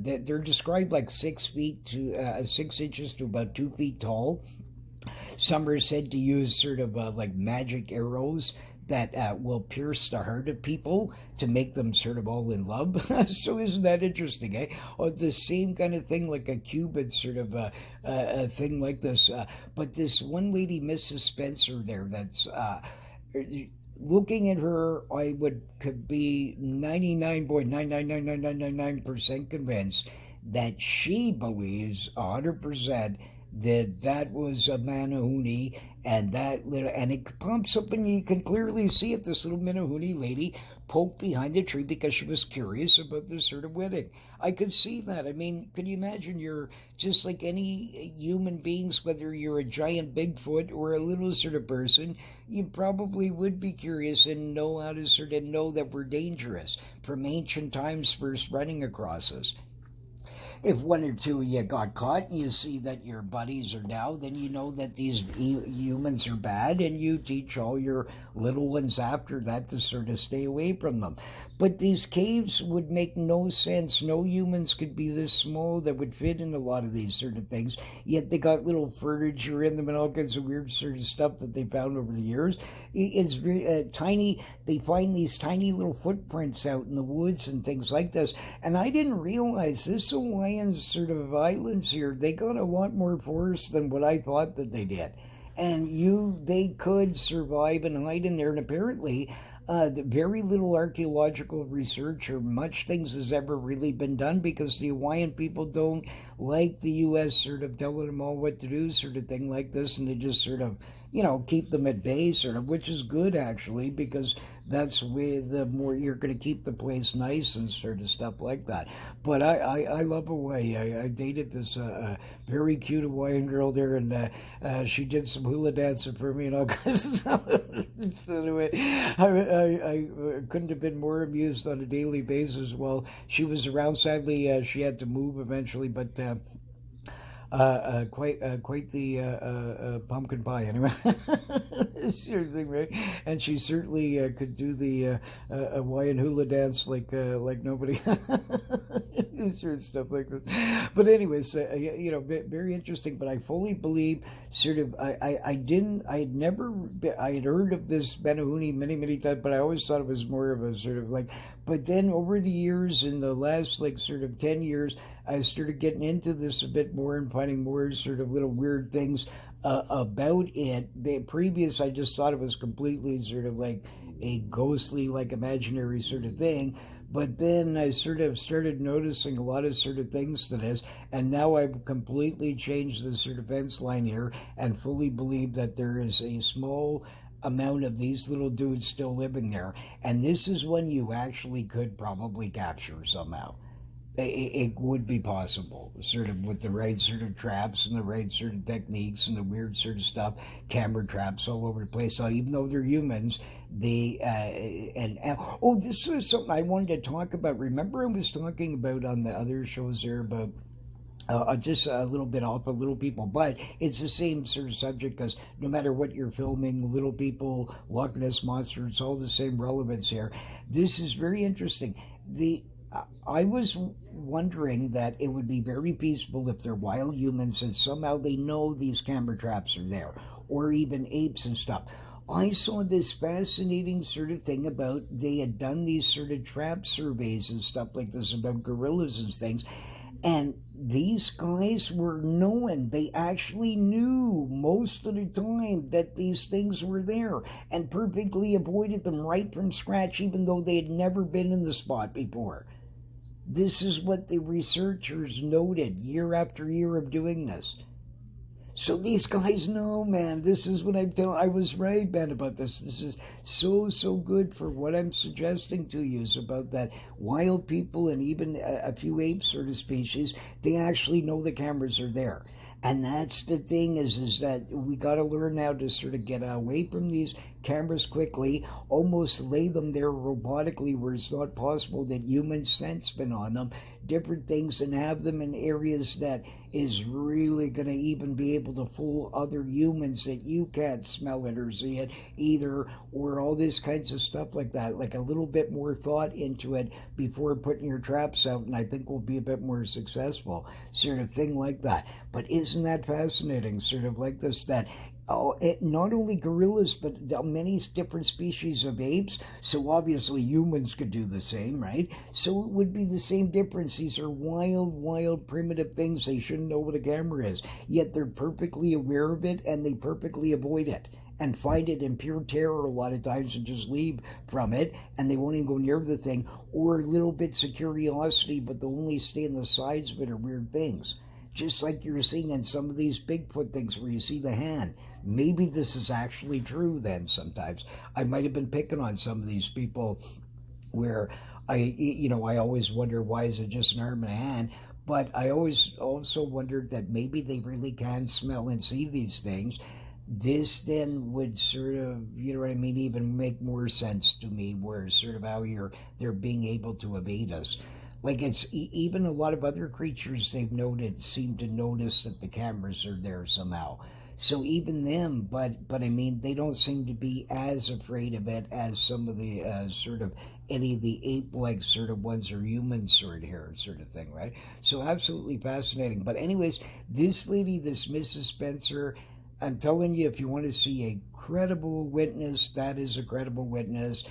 Speaker 1: they're described like 6 feet to 6 inches to about 2 feet tall. Some are said to use sort of like magic arrows that will pierce the heart of people to make them sort of all in love. So isn't that interesting, eh? Or the same kind of thing, like a Cupid sort of a thing like this. But this one lady, Mrs. Spencer, there, that's looking at her, I could be 99.9999999% convinced that she believes 100% that was a Menahuni, and it pumps up, and you can clearly see it. This little Menahuni lady poked behind the tree because she was curious about this sort of wedding. I could see that. I mean, can you imagine? You're just like any human beings, whether you're a giant Bigfoot or a little sort of person, you probably would be curious and know how to sort of know that we're dangerous from ancient times first running across us. If one or two of you got caught and you see that your buddies are now, then you know that these humans are bad, and you teach all your little ones after that to sort of stay away from them. But these caves would make no sense. No humans could be this small that would fit in a lot of these sort of things. Yet they got little furniture in them and all kinds of weird sort of stuff that they found over the years. It's very tiny. They find these tiny little footprints out in the woods and things like this. And I didn't realize this Hawaiian sort of islands here, they got a lot more forest than what I thought that they did. And they could survive and hide in there. And apparently, very little archaeological research or much things has ever really been done, because the Hawaiian people don't like the U.S. sort of telling them all what to do, sort of thing like this, and they just sort of, keep them at bay, sort of, which is good actually, because that's where the more you're going to keep the place nice and sort of stuff like that. But I love Hawaii. I dated this very cute Hawaiian girl there, and she did some hula dancing for me and all kinds of stuff. So anyway, I couldn't have been more amused on a daily basis while she was around. Sadly, she had to move eventually, but quite the pumpkin pie anyway. Seriously, right? And she certainly could do the Hawaiian hula dance like nobody. Sort of stuff like this. But anyways, very interesting. But I fully believe, sort of, I had never, I had heard of this Menahuni many times, but I always thought it was more of a sort of like. But then over the years, in the last like sort of 10 years, I started getting into this a bit more and finding more sort of little weird things about it. Previous, I just thought it was completely sort of like a ghostly, like imaginary sort of thing. But then I sort of started noticing a lot of sort of things to this, and now I've completely changed the sort of fence line here and fully believe that there is a small amount of these little dudes still living there. And this is one you actually could probably capture somehow. It would be possible, sort of with the right sort of traps and the right sort of techniques and the weird sort of stuff, camera traps all over the place. So even though they're humans, they oh, this is something I wanted to talk about. Remember, I was talking about on the other shows there about. Just a little bit off of Little People, but it's the same sort of subject because no matter what you're filming, Little People, Loch Ness Monster, it's all the same relevance here. This is very interesting. I was wondering that it would be very peaceful if they're wild humans and somehow they know these camera traps are there, or even apes and stuff. I saw this fascinating sort of thing about they had done these sort of trap surveys and stuff like this about gorillas and things. And these guys were knowing, they actually knew most of the time that these things were there and perfectly avoided them right from scratch, even though they had never been in the spot before. This is what the researchers noted year after year of doing this. So these guys know, man. This is what I'm telling. I was right, man, about this. This is so good for what I'm suggesting to you is about that wild people and even a few ape sort of species. They actually know the cameras are there. And that's the thing is that we got to learn now to sort of get away from these cameras quickly, almost lay them there robotically where it's not possible that human scent's been on them, different things, and have them in areas that is really going to even be able to fool other humans that you can't smell it or see it either, or all this kinds of stuff like that. Like a little bit more thought into it before putting your traps out, and I think we'll be a bit more successful, sort of thing like that. But isn't that fascinating, sort of like this, that not only gorillas, but many different species of apes. So obviously humans could do the same, right? So it would be the same difference. These are wild, primitive things. They shouldn't know what a camera is. Yet they're perfectly aware of it and they perfectly avoid it and find it in pure terror a lot of times and just leave from it, and they won't even go near the thing, or little bits of curiosity, but they'll only stay on the sides of it or weird things. Just like you're seeing in some of these Bigfoot things where you see the hand. Maybe this is actually true then sometimes. I might have been picking on some of these people where I always wonder, why is it just an arm and a hand? But I always also wondered that maybe they really can smell and see these things. This then would sort of, you know what I mean, even make more sense to me, where sort of how they're being able to evade us. Like it's even a lot of other creatures they've noted seem to notice that the cameras are there somehow. So even them, but I mean, they don't seem to be as afraid of it as some of the sort of any of the ape-like sort of ones or human sort here sort of thing, right? So absolutely fascinating. But anyways, this lady, this Mrs. Spencer, I'm telling you, if you want to see a credible witness, that is a credible witness.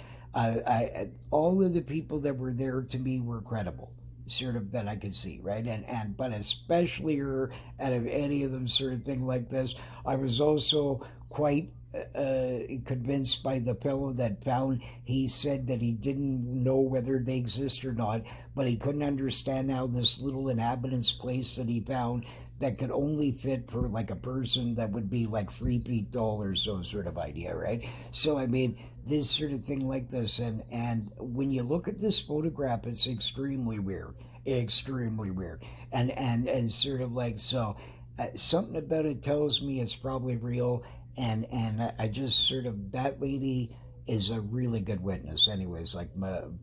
Speaker 1: All of the people that were there to me were credible, sort of, that I could see, right? But especially her, out of any of them sort of thing like this, I was also quite convinced by the fellow that found. He said that he didn't know whether they exist or not, but he couldn't understand how this little inhabitant's place that he found that could only fit for like a person that would be like 3 feet tall or so, sort of idea, right? So I mean, this sort of thing like this, and when you look at this photograph, it's extremely weird, and sort of like so. Something about it tells me it's probably real, and I just sort of, that lady is a really good witness. Anyways, like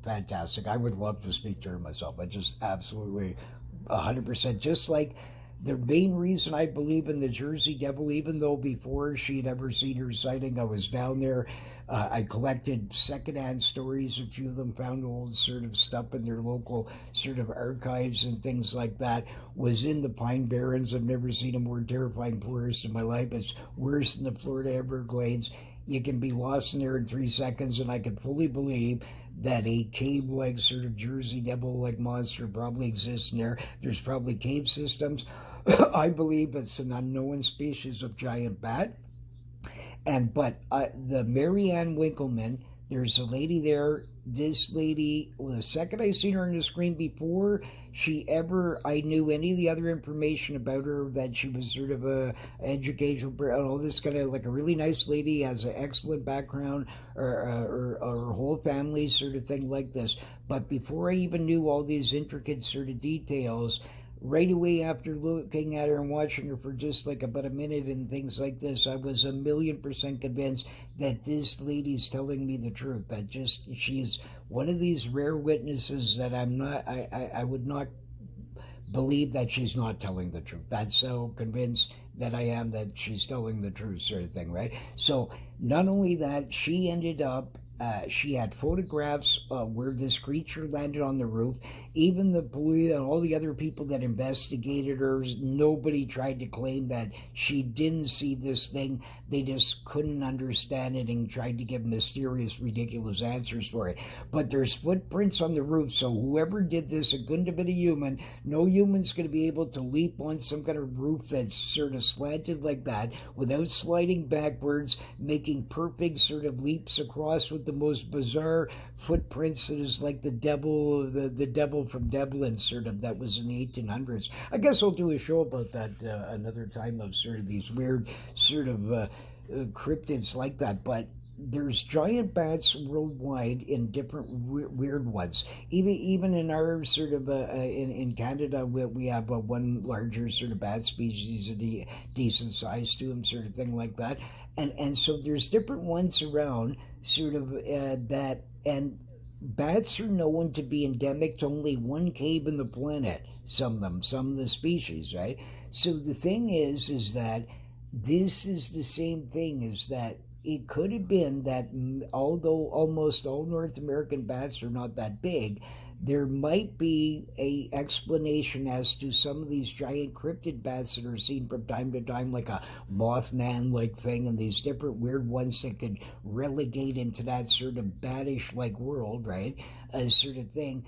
Speaker 1: fantastic. I would love to speak to her myself. I just absolutely 100%. Just like the main reason I believe in the Jersey Devil, even though before she'd ever seen her sighting, I was down there. I collected secondhand stories, a few of them found old sort of stuff in their local sort of archives and things like that. Was in the Pine Barrens. I've never seen a more terrifying forest in my life. It's worse than the Florida Everglades. You can be lost in there in 3 seconds, and I can fully believe that a cave-like sort of Jersey Devil-like monster probably exists in there. There's probably cave systems. I believe it's an unknown species of giant bat. And but the Marianne Winkleman, there's a lady there. This lady, well, the second I seen her on the screen, before I knew any of the other information about her, that she was sort of a educational, all this kind of like a really nice lady, has an excellent background, or her whole family sort of thing like this. But before I even knew all these intricate sort of details, right away after looking at her and watching her for just like about a minute and things like this, I was 1,000,000% convinced that this lady's telling me the truth. That just, she's one of these rare witnesses that I would not believe that she's not telling the truth. That's so convinced that I am that she's telling the truth, sort of thing, right? So not only that, she ended up, she had photographs where this creature landed on the roof. Even the police and all the other people that investigated her, nobody tried to claim that she didn't see this thing. They just couldn't understand it and tried to give mysterious, ridiculous answers for it. But there's footprints on the roof, so whoever did this, it couldn't have been a human. No human's going to be able to leap on some kind of roof that's sort of slanted like that without sliding backwards, making perfect sort of leaps across with the most bizarre footprints. That is like the devil from Devlin, sort of, that was in the 1800s. I guess I'll do a show about that another time, of sort of these weird sort of cryptids like that. But there's giant bats worldwide in different weird ones. Even in our sort of in Canada, we have one larger sort of bat species, a decent size to them, sort of thing like that. And so there's different ones around, sort of that, and bats are known to be endemic to only one cave in the planet. Some of the species, right? So the thing is that this is the same thing, is that it could have been that, although almost all North American bats are not that big, there might be a explanation as to some of these giant cryptid bats that are seen from time to time, like a Mothman-like thing, and these different weird ones that could relegate into that sort of batish-like world, right? A sort of thing.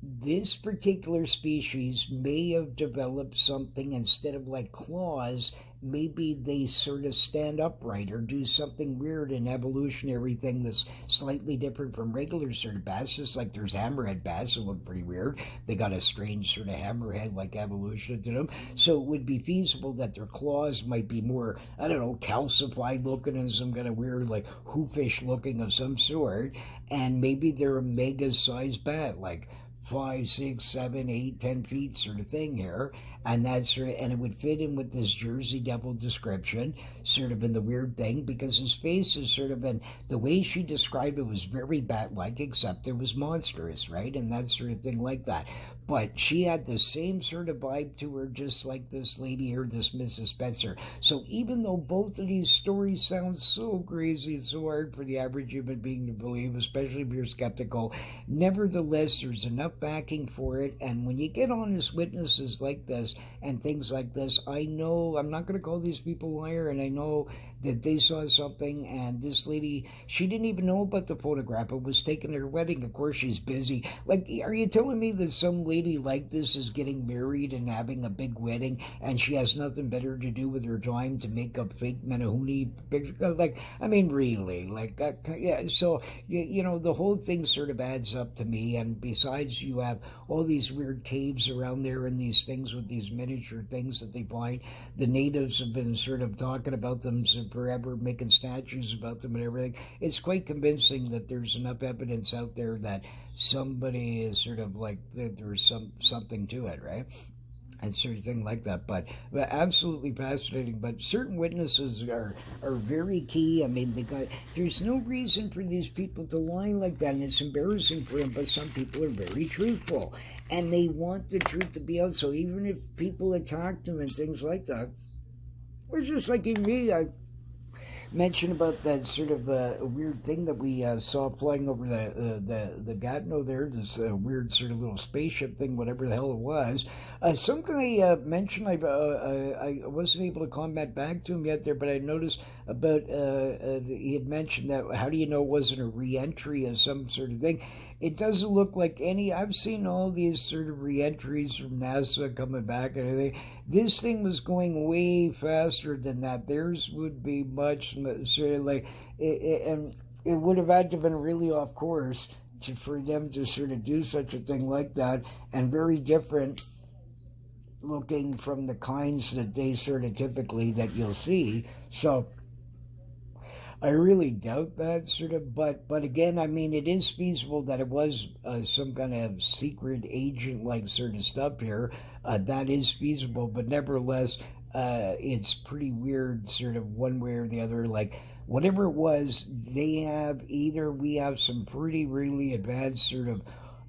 Speaker 1: This particular species may have developed something, instead of like claws, maybe they sort of stand upright or do something weird, an evolutionary thing that's slightly different from regular sort of bats. Just like there's hammerhead bats that look pretty weird. They got a strange sort of hammerhead like evolution to them. So it would be feasible that their claws might be more, I don't know, calcified looking and some kind of weird like hoofish looking of some sort. And maybe they're a mega sized bat, like 5, 6, 7, 8, 10 feet sort of thing here. And that's sort of, and it would fit in with this Jersey Devil description, sort of in the weird thing, because his face is sort of, and the way she described it was very bat-like, except it was monstrous, right? And that sort of thing like that. But she had the same sort of vibe to her, just like this lady here, this Mrs. Spencer. So even though both of these stories sound so crazy, it's so hard for the average human being to believe, especially if you're skeptical, nevertheless, there's enough enough backing for it. And when you get honest witnesses like this and things like this, I know I'm not going to call these people liar, and I know that they saw something. And this lady, she didn't even know about the photograph. It was taken at her wedding. Of course, she's busy. Like, are you telling me that some lady like this is getting married and having a big wedding, and she has nothing better to do with her time to make up fake Menahuni pictures? Like, I mean, really, like, yeah. So you know, the whole thing sort of adds up to me. And besides, you have all these weird caves around there and these things with these miniature things that they find. The natives have been sort of talking about them forever, making statues about them and everything. It's quite convincing that there's enough evidence out there that somebody is sort of like that there's something to it, right? And sort of thing like that. But absolutely fascinating. But certain witnesses are very key. I mean, there's no reason for these people to lie like that, and it's embarrassing for them. But some people are very truthful, and they want the truth to be out. So even if people attack them and things like that, it's just like in me. I mention about that sort of weird thing that we saw flying over the Gatineau there, this weird sort of little spaceship thing, whatever the hell it was. Some guy mentioned, I wasn't able to comment back to him yet there, but I noticed about, he had mentioned that, how do you know it wasn't a re-entry of some sort of thing? It doesn't look like any. I've seen all these sort of re-entries from NASA coming back and everything. This thing was going way faster than that. Theirs would be much sort of like, and it would have had to have been really off course for them to sort of do such a thing like that, and very different looking from the kinds that they sort of typically that you'll see. So I really doubt that sort of, but again, I mean, it is feasible that it was some kind of secret agent like sort of stuff here. That is feasible, but nevertheless, it's pretty weird, sort of one way or the other. Like, whatever it was, we have some pretty really advanced sort of,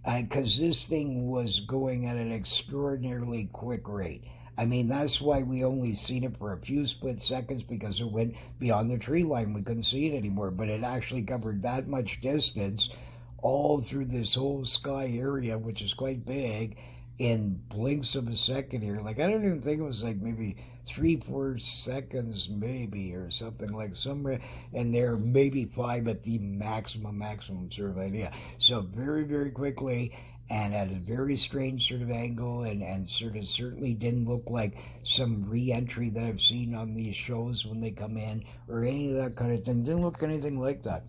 Speaker 1: because this thing was going at an extraordinarily quick rate. I mean, that's why we only seen it for a few split seconds, because it went beyond the tree line. We couldn't see it anymore, but it actually covered that much distance all through this whole sky area, which is quite big, in blinks of a second here. Like, I don't even think it was like maybe 3-4 seconds, maybe, or something, like somewhere in there, maybe 5 at the maximum sort of idea. So very, very quickly, and at a very strange sort of angle, and sort of certainly didn't look like some re-entry that I've seen on these shows when they come in, or any of that kind of thing. Didn't look anything like that.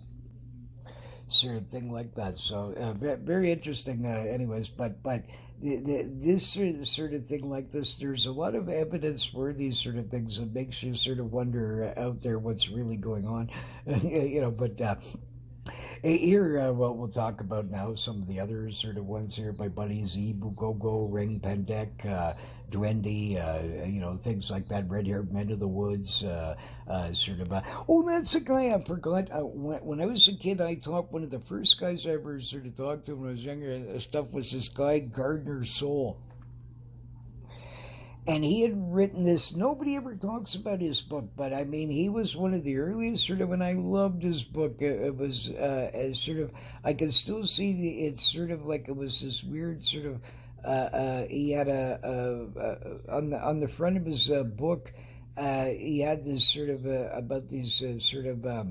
Speaker 1: Sort of thing like that. So very interesting. Anyways, but this sort of thing like this, there's a lot of evidence for these sort of things that makes you sort of wonder out there what's really going on. You know, but. Here, what we'll talk about now, some of the other sort of ones here, my buddies, Bugogo, Ring Pendek, Duende, you know, things like that, red-haired men of the woods, sort of. Oh, that's a guy I forgot. When I was a kid, I thought one of the first guys I ever sort of talked to when I was younger, stuff was this guy, Gardner Soul. And he had written this. Nobody ever talks about his book, but I mean, he was one of the earliest sort of, and I loved his book. It was as sort of, I could still see it's sort of like it was this weird sort of. He had on the front of his book, he had this sort of about these sort of.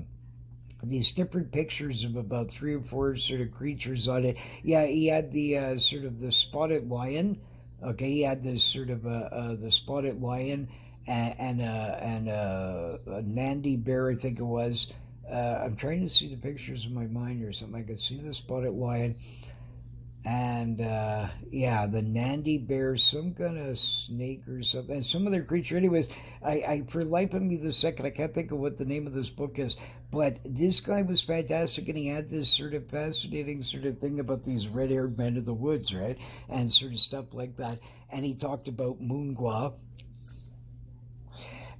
Speaker 1: These different pictures of about 3 or 4 sort of creatures on it. Yeah, he had the sort of the spotted lion. Okay, he had this sort of the spotted lion and a Nandi bear, I think it was. I'm trying to see the pictures in my mind or something. I could see the spotted lion, and yeah, the Nandi bear, some kind of snake or something, and some other creature. Anyways, I for life of me this second, I can't think of what the name of this book is, but this guy was fantastic, and he had this sort of fascinating sort of thing about these red-haired men of the woods, right, and sort of stuff like that. And he talked about Moongwa,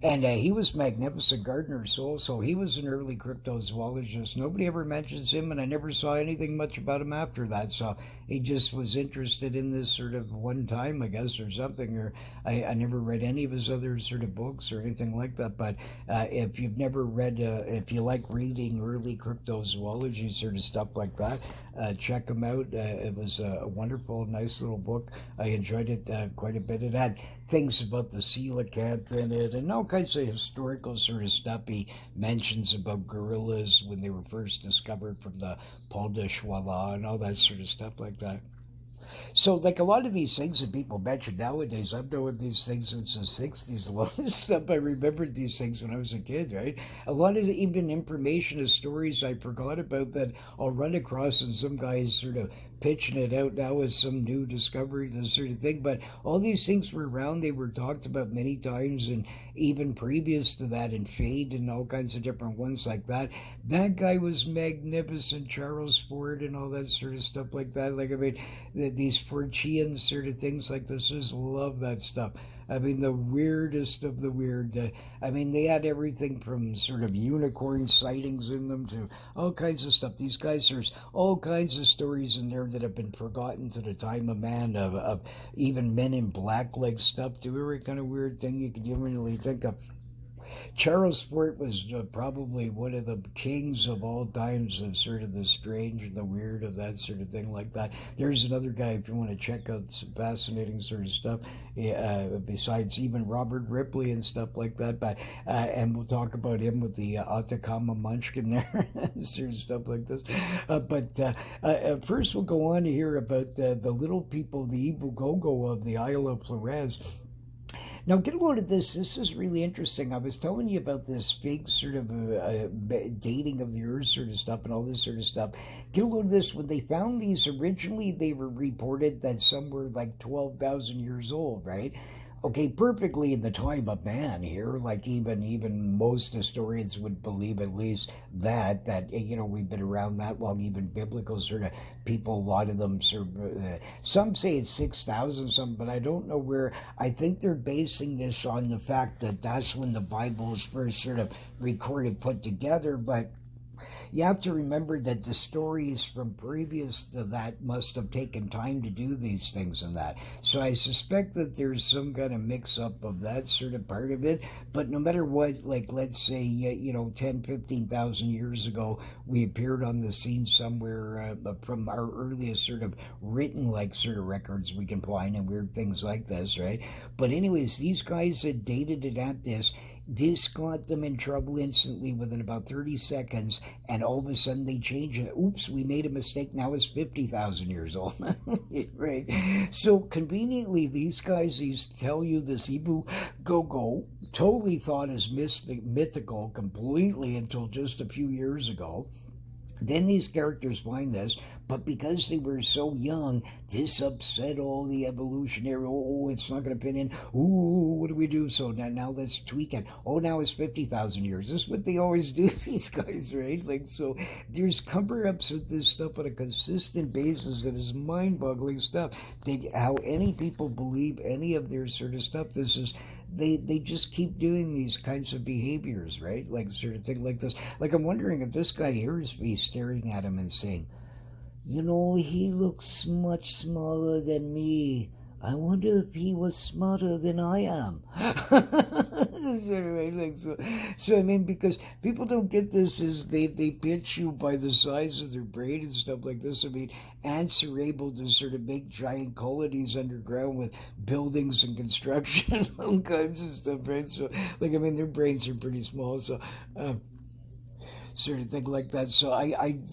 Speaker 1: And he was magnificent gardener, so he was an early cryptozoologist. Nobody ever mentions him, and I never saw anything much about him after that. So he just was interested in this sort of one time, I guess, or something. Or I never read any of his other sort of books or anything like that. But if you've never read, if you like reading early cryptozoology sort of stuff like that, check him out. It was a wonderful, nice little book. I enjoyed it quite a bit. It had things about the coelacanth in it and all kinds of historical sort of stuff. He mentions about gorillas when they were first discovered from the Paul de Choiseul and all that sort of stuff like that. So, like a lot of these things that people mention nowadays, I've known these things since the 60s. A lot of stuff I remembered these things when I was a kid, right? A lot of even information and stories I forgot about that I'll run across, and some guys sort of pitching it out now as some new discovery, this sort of thing. But all these things were around, they were talked about many times, and even previous to that, in Fade and all kinds of different ones like that. That guy was magnificent, Charles Ford, and all that sort of stuff like that. Like, I mean, these Fortean sort of things like this. Just love that stuff. I mean, the weirdest of the weird. I mean, they had everything from sort of unicorn sightings in them to all kinds of stuff. These guys, there's all kinds of stories in there that have been forgotten to the time of man, of even men in black leg stuff, to every kind of weird thing you could even really think of. Charles Fort was probably one of the kings of all times of sort of the strange and the weird of that sort of thing like that. There's another guy if you want to check out some fascinating sort of stuff, besides even Robert Ripley and stuff like that. But and we'll talk about him with the Atacama Munchkin there, sort of stuff like this. But first we'll go on to hear about the little people, the Ibugogo of the Isle of Flores. Now, get a load of this. This is really interesting. I was telling you about this fake sort of dating of the earth sort of stuff and all this sort of stuff. Get a load of this. When they found these, originally they were reported that some were like 12,000 years old, right? Okay, perfectly in the time of man here, like even most historians would believe at least that we've been around that long. Even biblical sort of people, a lot of them sort of, some say it's 6,000 something, but I don't know where. I think they're basing this on the fact that that's when the Bible was first sort of recorded, put together, but you have to remember that the stories from previous to that must have taken time to do these things and that. So I suspect that there's some kind of mix up of that sort of part of it. But no matter what, like let's say, 10, 15,000 years ago, we appeared on the scene somewhere from our earliest sort of written like sort of records we can find and weird things like this, right? But anyways, these guys had dated it at this. This got them in trouble instantly within about 30 seconds, and all of a sudden they change it. Oops, we made a mistake. Now it's 50,000 years old. Right? So conveniently, these guys, these tell you this Ibu Gogo, totally thought as mythical completely until just a few years ago. Then these characters find this, but because they were so young, this upset all the evolutionary. Oh, it's not going to fit in. Ooh, what do we do? So now let's tweak it. Oh, now it's 50,000 years. This is what they always do, these guys, right? Like, so there's cover-ups with this stuff on a consistent basis that is mind-boggling stuff. How any people believe any of their sort of stuff, this is... They just keep doing these kinds of behaviors, right? Like sort of thing like this. Like I'm wondering if this guy here is staring at him and saying, he looks much smaller than me. I wonder if he was smarter than I am. So I mean, because people don't get this as they pitch you by the size of their brain and stuff like this. I mean, ants are able to sort of make giant colonies underground with buildings and construction and all kinds of stuff, right? So, like, I mean, their brains are pretty small. So, sort of thing like that. So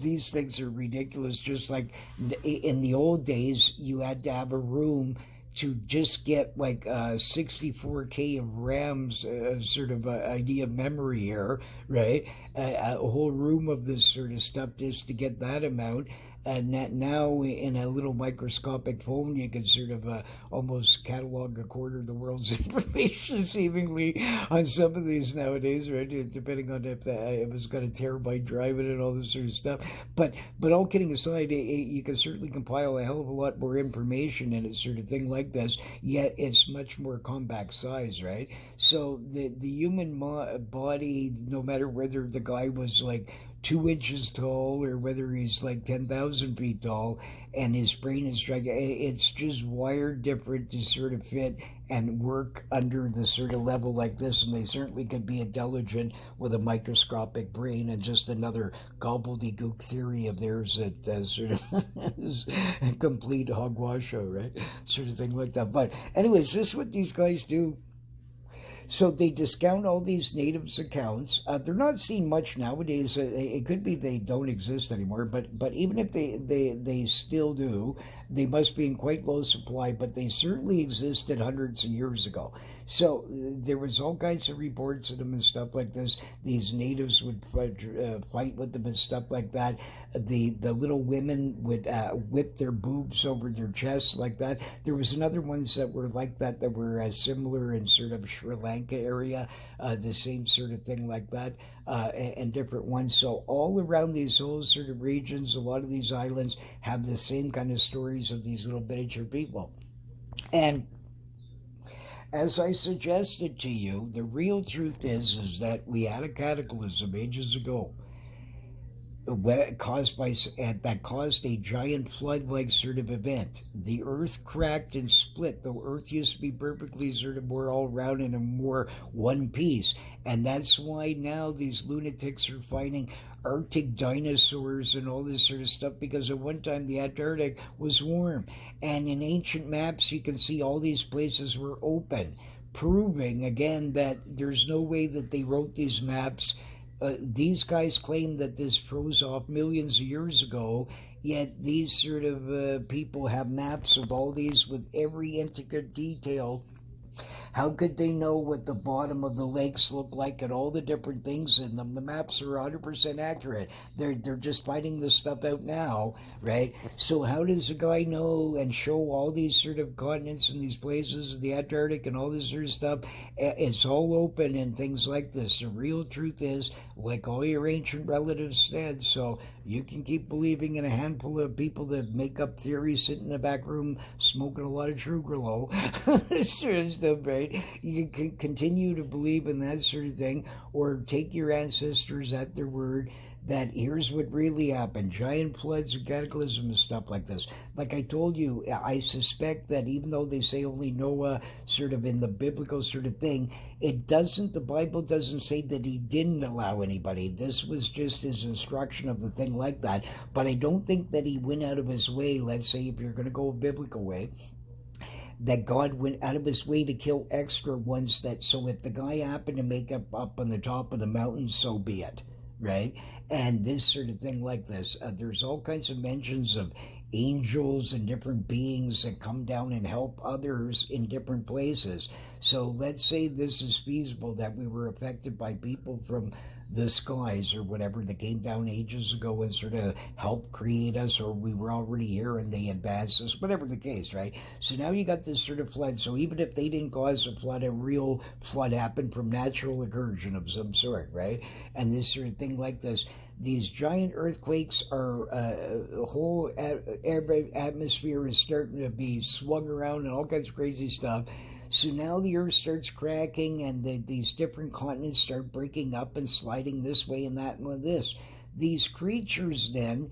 Speaker 1: these things are ridiculous. Just like in the old days, you had to have a room to just get like 64K of RAM's sort of idea of memory here, right? A whole room of this sort of stuff just to get that amount. And that now in a little microscopic phone, you can sort of almost catalog a quarter of the world's information, seemingly, on some of these nowadays, right? Depending on if it was got a terabyte drive in it and all this sort of stuff. But all kidding aside, you can certainly compile a hell of a lot more information in a sort of thing like this. Yet it's much more compact size, right? So the human body, no matter whether the guy was like 2 inches tall or whether he's like 10,000 feet tall, and his brain is it's just wired different to sort of fit and work under the sort of level like this. And they certainly could be intelligent with a microscopic brain, and just another gobbledygook theory of theirs that sort of is a complete hogwash show, right? Sort of thing like that. But anyways, this is what these guys do. So they discount all these natives' accounts. They're not seen much nowadays. It could be they don't exist anymore, but even if they still do, they must be in quite low supply, but they certainly existed hundreds of years ago. So there was all kinds of reports of them and stuff like this. These natives would fight with them and stuff like that. The little women would whip their boobs over their chests like that. There was another ones that were like that were similar in sort of Sri Lanka area, the same sort of thing like that, and different ones. So all around these whole sort of regions, a lot of these islands have the same kind of stories of these little miniature people. And as I suggested to you, the real truth is that we had a cataclysm ages ago that caused a giant flood-like sort of event. The earth cracked and split. The earth used to be perfectly sort of more all round and a more one piece, and that's why now these lunatics are finding Arctic dinosaurs and all this sort of stuff, because at one time the Antarctic was warm, and in ancient maps you can see all these places were open, proving again that there's no way that they wrote these maps. These guys claim that this froze off millions of years ago, yet these sort of people have maps of all these with every intricate detail. How could they know what the bottom of the lakes look like and all the different things in them? The maps are 100% accurate. They're just finding this stuff out now, right? So how does a guy know and show all these sort of continents and these places, the Antarctic and all this sort of stuff? It's all open and things like this. The real truth is, like all your ancient relatives said, so you can keep believing in a handful of people that make up theories, sitting in the back room smoking a lot of Trugrelo, sort of stuff, right? You can continue to believe in that sort of thing, or take your ancestors at their word that here's what really happened: giant floods or cataclysm and stuff like this. Like I told you, I suspect that even though they say only Noah sort of in the biblical sort of thing, the Bible doesn't say that he didn't allow anybody. This was just his instruction of the thing like that. But I don't think that he went out of his way, let's say if you're going to go a biblical way, that God went out of his way to kill extra ones, that so if the guy happened to make up on the top of the mountain, so be it, right? And this sort of thing like this. There's all kinds of mentions of angels and different beings that come down and help others in different places. So let's say this is feasible, that we were affected by people from the skies or whatever that came down ages ago and sort of helped create us, or we were already here and they advanced us, whatever the case, right? So now you got this sort of flood. So even if they didn't cause a flood, a real flood happened from natural incursion of some sort, right? And this sort of thing like this. These giant earthquakes are the whole atmosphere is starting to be swung around and all kinds of crazy stuff. So now the earth starts cracking, and these different continents start breaking up and sliding this way and that and with this. These creatures then,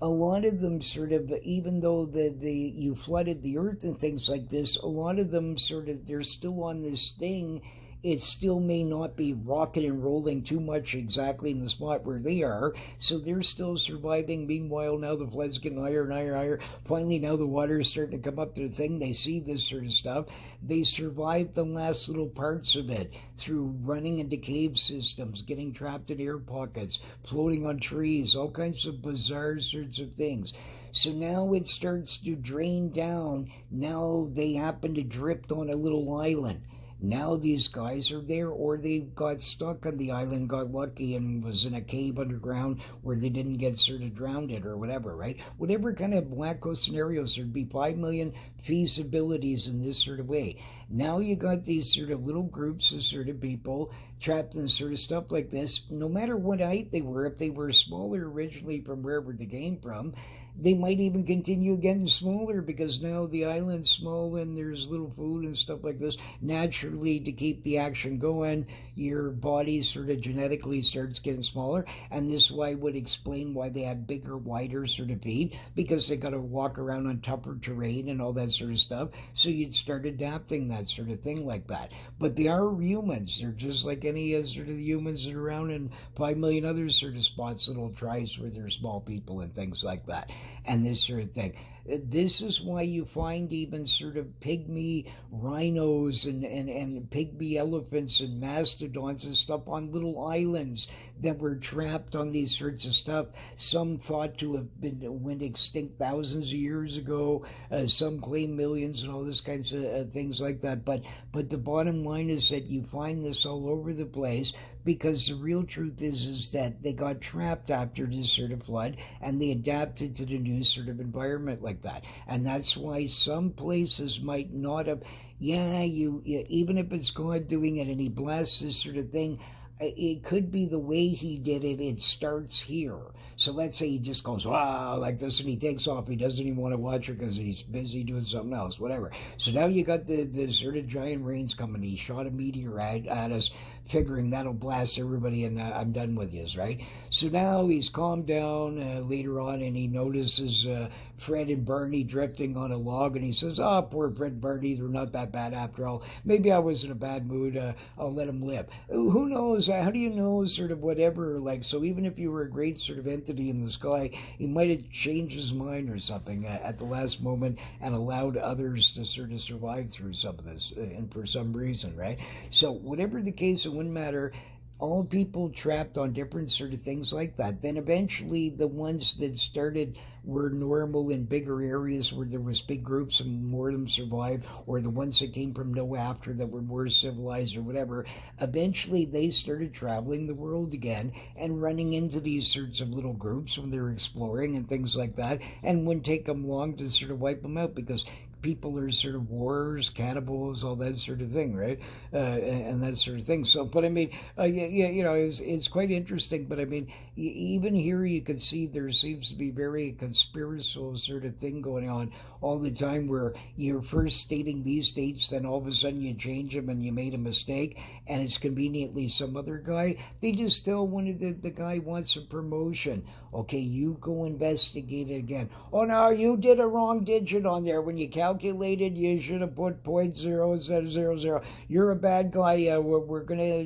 Speaker 1: a lot of them sort of, even though you flooded the earth and things like this, a lot of them sort of, they're still on this thing. It still may not be rocking and rolling too much exactly in the spot where they are, so they're still surviving. Meanwhile, now the flood's getting higher and higher and higher. Finally, now the water is starting to come up to the thing. They see this sort of stuff. They survive the last little parts of it through running into cave systems, getting trapped in air pockets, floating on trees, all kinds of bizarre sorts of things. So now it starts to drain down. Now they happen to drift on a little island. Now these guys are there, or they got stuck on the island, got lucky, and was in a cave underground where they didn't get sort of drowned or whatever, right? Whatever kind of wacko scenarios, there'd be 5 million feasibilities in this sort of way. Now you got these sort of little groups of sort of people trapped in sort of stuff like this. No matter what height they were, if they were smaller originally from wherever they came from, they might even continue getting smaller because now the island's small and there's little food and stuff like this. Naturally, to keep the action going, your body sort of genetically starts getting smaller. And this why would explain why they have bigger, wider sort of feet, because they got to walk around on tougher terrain and all that sort of stuff. So you'd start adapting that sort of thing like that. But they are humans. They're just like any sort of humans that are around in 5 million other sort of spots, little tribes where there's small people and things like that. And this sort of thing. This is why you find even sort of pygmy rhinos and pygmy elephants and mastodons and stuff on little islands that were trapped on these sorts of stuff. Some thought to have been went extinct thousands of years ago. Some claim millions and all this kinds of things like that. But the bottom line is that you find this all over the place, because the real truth is that they got trapped after this sort of flood and they adapted to the new sort of environment like that. And that's why some places might not have, even if it's God doing it and he blessed this sort of thing, it could be the way he did it. It starts here. So let's say he just goes, wow, like this, and he takes off. He doesn't even want to watch her because he's busy doing something else, whatever. So now you got the sort of giant rains coming. He shot a meteor at us, figuring that'll blast everybody and I'm done with you, right? So now he's calmed down later on, and he notices Fred and Barney drifting on a log, and he says, oh, poor Fred and Barney, they're not that bad after all. Maybe I was in a bad mood. I'll let them live. Who knows? How do you know sort of whatever? Like, so even if you were a great sort of entity in the sky, he might have changed his mind or something at the last moment and allowed others to sort of survive through some of this and for some reason, right? So whatever the case, it wouldn't matter. All people trapped on different sort of things like that. Then eventually the ones that started were normal in bigger areas where there was big groups and more of them survived, or the ones that came from no after that were more civilized or whatever. Eventually they started traveling the world again and running into these sorts of little groups when they were exploring and things like that, and wouldn't take them long to sort of wipe them out, because people are sort of warriors, cannibals, all that sort of thing, right? And that sort of thing. So, but I mean, it's quite interesting. But I mean, even here you can see there seems to be very conspiratorial sort of thing going on all the time, where you're first stating these dates, then all of a sudden you change them and you made a mistake, and it's conveniently some other guy. They just still wanted the guy wants a promotion. Okay, you go investigate it again. Oh no, you did a wrong digit on there. When you calculated, you should have put 0.0 instead of 00. You're a bad guy. We're gonna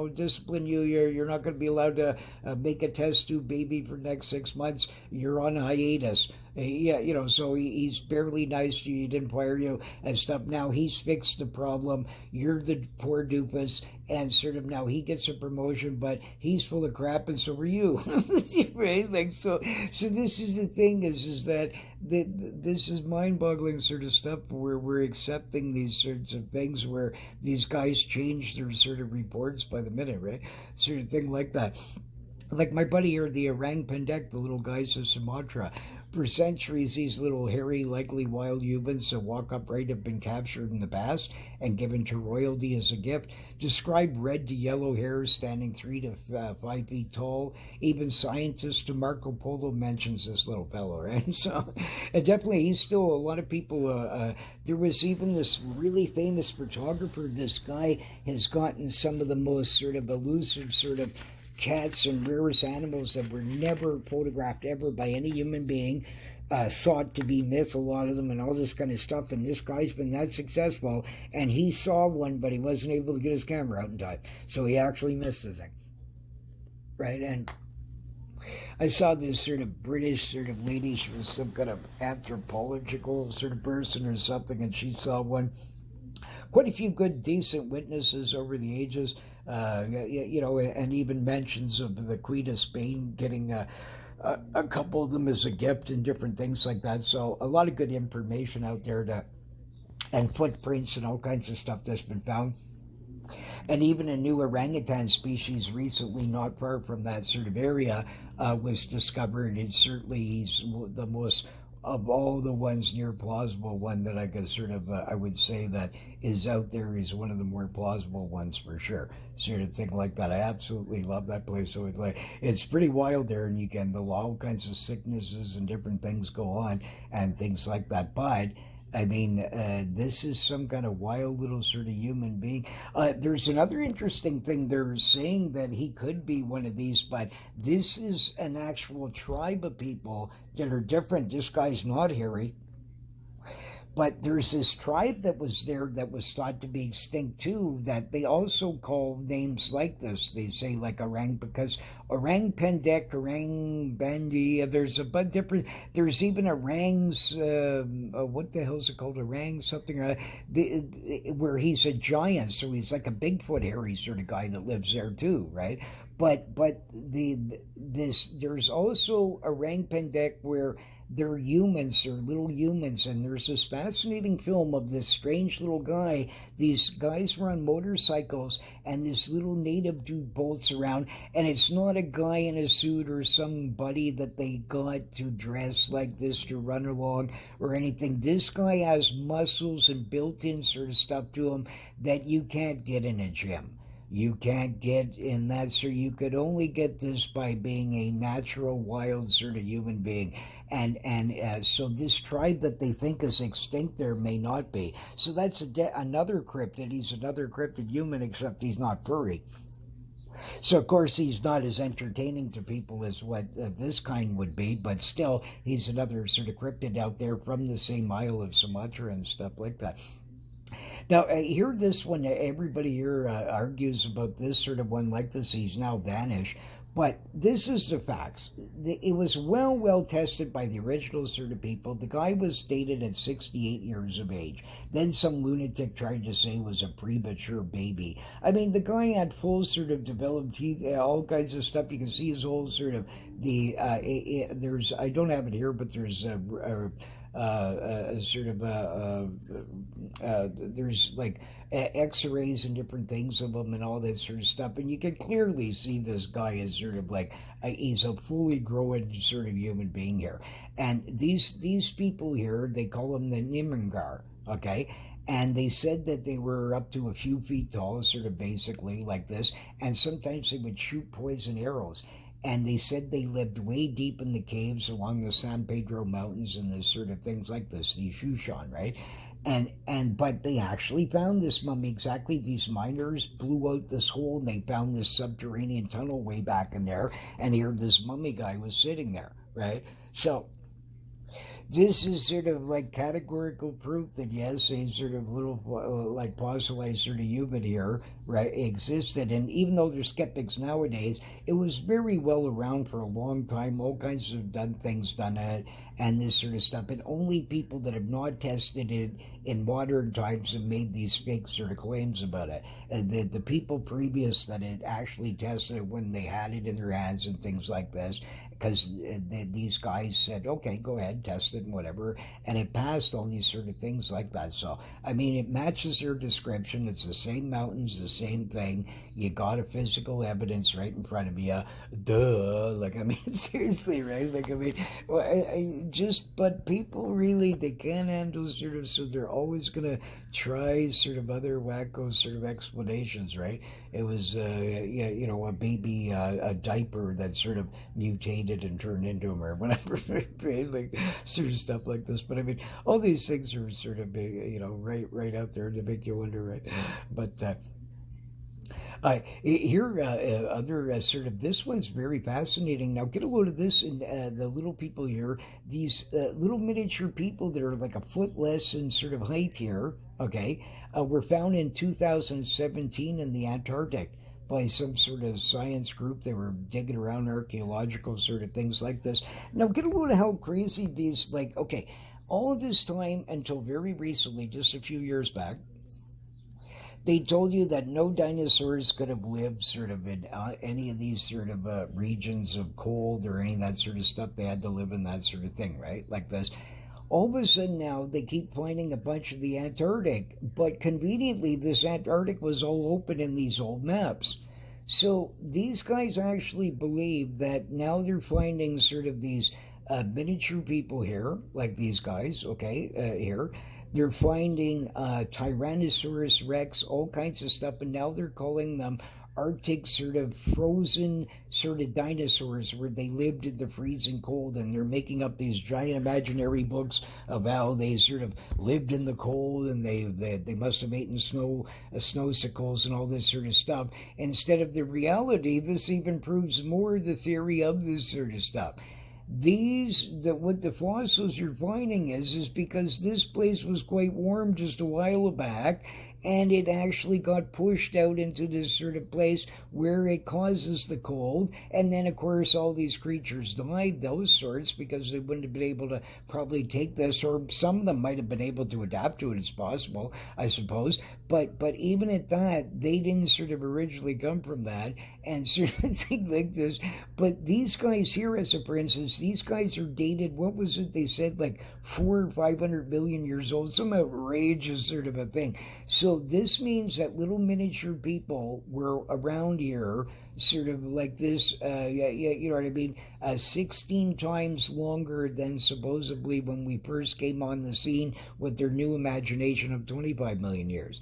Speaker 1: discipline you. You're not gonna be allowed to make a test tube baby for the next 6 months. You're on hiatus. So he's barely nice to you. He didn't fire you and stuff. Now he's fixed the problem. You're the poor doofus, and sort of now he gets a promotion, but he's full of crap, and so are you. Right? Like so this is the thing is that this is mind-boggling sort of stuff where we're accepting these sorts of things where these guys change their sort of reports by the minute, right? Sort of thing like that. Like my buddy here, the orang pendek, the little guys of Sumatra. For centuries, these little hairy, likely wild humans that walk upright have been captured in the past and given to royalty as a gift. Describe red to yellow hair, standing 3 to 5 feet tall. Even scientist Marco Polo mentions this little fellow, right? So definitely, he's still a lot of people. There was even this really famous photographer. This guy has gotten some of the most sort of elusive sort of cats and rarest animals that were never photographed ever by any human being, thought to be myth, a lot of them, and all this kind of stuff. And this guy's been that successful, and he saw one, but he wasn't able to get his camera out in time, so he actually missed the thing, right? And I saw this sort of British sort of lady. She was some kind of anthropological sort of person or something, and she saw one. Quite a few good, decent witnesses over the ages. And even mentions of the Queen of Spain getting a couple of them as a gift and different things like that. So a lot of good information out there and footprints and all kinds of stuff that's been found. And even a new orangutan species recently, not far from that sort of area, was discovered. And certainly he's the most, of all the ones, near plausible one that I could sort of, I would say that is out there. Is one of the more plausible ones for sure. Sort of thing like that. I absolutely love that place. So it's pretty wild there, and you can, all kinds of sicknesses and different things go on and things like that. But I mean, this is some kind of wild little sort of human being. There's another interesting thing. They're saying that he could be one of these, but this is an actual tribe of people that are different. This guy's not hairy. But there's this tribe that was there that was thought to be extinct too, that they also call names like this. They say like orang, because orang pendek, orang bandi, there's a but different, there's even orangs, what the hell is it called? Orang something, where he's a giant, so he's like a Bigfoot hairy sort of guy that lives there too, right? But there's also orang pendek where they're humans, they're little humans, and there's this fascinating film of this strange little guy. These guys were on motorcycles, and this little native dude bolts around, and it's not a guy in a suit or somebody that they got to dress like this to run along or anything. This guy has muscles and built-in sort of stuff to him that you can't get in a gym. You can't get in that, so you could only get this by being a natural, wild sort of human being. And so this tribe that they think is extinct there may not be. So that's another cryptid. He's another cryptid human, except he's not furry. So, of course, he's not as entertaining to people as what this kind would be, but still, he's another sort of cryptid out there from the same Isle of Sumatra and stuff like that. Now, here, this one, everybody here argues about this sort of one like this. He's now vanished. But this is the facts. It was well tested by the original sort of people. The guy was dated at 68 years of age. Then some lunatic tried to say he was a premature baby. I mean, the guy had full sort of developed teeth, all kinds of stuff. You can see his whole sort of there's, I don't have it here, but there's sort of there's like x-rays and different things of him and all that sort of stuff, and you can clearly see this guy is sort of like he's a fully grown sort of human being here. And these people here, they call him the Nimangar, okay? And they said that they were up to a few feet tall, sort of basically like this, and sometimes they would shoot poison arrows. And they said they lived way deep in the caves along the San Pedro Mountains and this sort of things like this, the Shushan, right? But they actually found this mummy. Exactly, these miners blew out this hole and they found this subterranean tunnel way back in there, and here this mummy guy was sitting there, right? So this is sort of like categorical proof that yes, a sort of little like fossilized sort of human here, right, existed. And even though there's skeptics nowadays, it was very well around for a long time. All kinds of things done at it, and this sort of stuff. And only people that have not tested it in modern times have made these fake sort of claims about it. And the people previous that had actually tested it when they had it in their hands and things like this, because these guys said, okay, go ahead, test it and whatever, and it passed all these sort of things like that. So, I mean, it matches their description. It's the same mountains, the same thing. You got a physical evidence right in front of you. Duh. Like, I mean, seriously, right? Like, I mean, but people really, they can't handle sort of, so they're always going to try sort of other wacko sort of explanations, right? It was, a baby, a diaper that sort of mutated and turned into him or whatever, like sort of stuff like this. But I mean, all these things are sort of, right out there to make you wonder, right? But here, other sort of, this one's very fascinating. Now, get a load of this, and the little people here, these little miniature people that are like a foot less in sort of height here, okay, were found in 2017 in the Antarctic by some sort of science group. They were digging around archaeological sort of things like this. Now, get a load of how crazy these, like, okay, all of this time until very recently, just a few years back, they told you that no dinosaurs could have lived sort of in any of these sort of regions of cold or any of that sort of stuff. They had to live in that sort of thing, right? Like this. All of a sudden now they keep finding a bunch of the Antarctic, but conveniently this Antarctic was all open in these old maps. So these guys actually believe that now they're finding sort of these miniature people here, like these guys, okay, here. They're finding Tyrannosaurus Rex, all kinds of stuff, and now they're calling them Arctic sort of frozen sort of dinosaurs where they lived in the freezing cold, and they're making up these giant imaginary books of how they sort of lived in the cold, and they must have eaten snow sickles and all this sort of stuff. Instead of the reality, this even proves more the theory of this sort of stuff. What the fossils you're finding is because this place was quite warm just a while back, and it actually got pushed out into this sort of place where it causes the cold, and then of course all these creatures died, those sorts, because they wouldn't have been able to probably take this, or some of them might have been able to adapt to it. It's possible, I suppose, but even at that, they didn't sort of originally come from that and sort of thing like this. But these guys here, as a for instance, these guys are dated, what was it they said, like 400 or 500 million years old, some outrageous sort of a thing. So this means that little miniature people were around here, sort of like this, you know what I mean, 16 times longer than supposedly when we first came on the scene with their new imagination of 25 million years.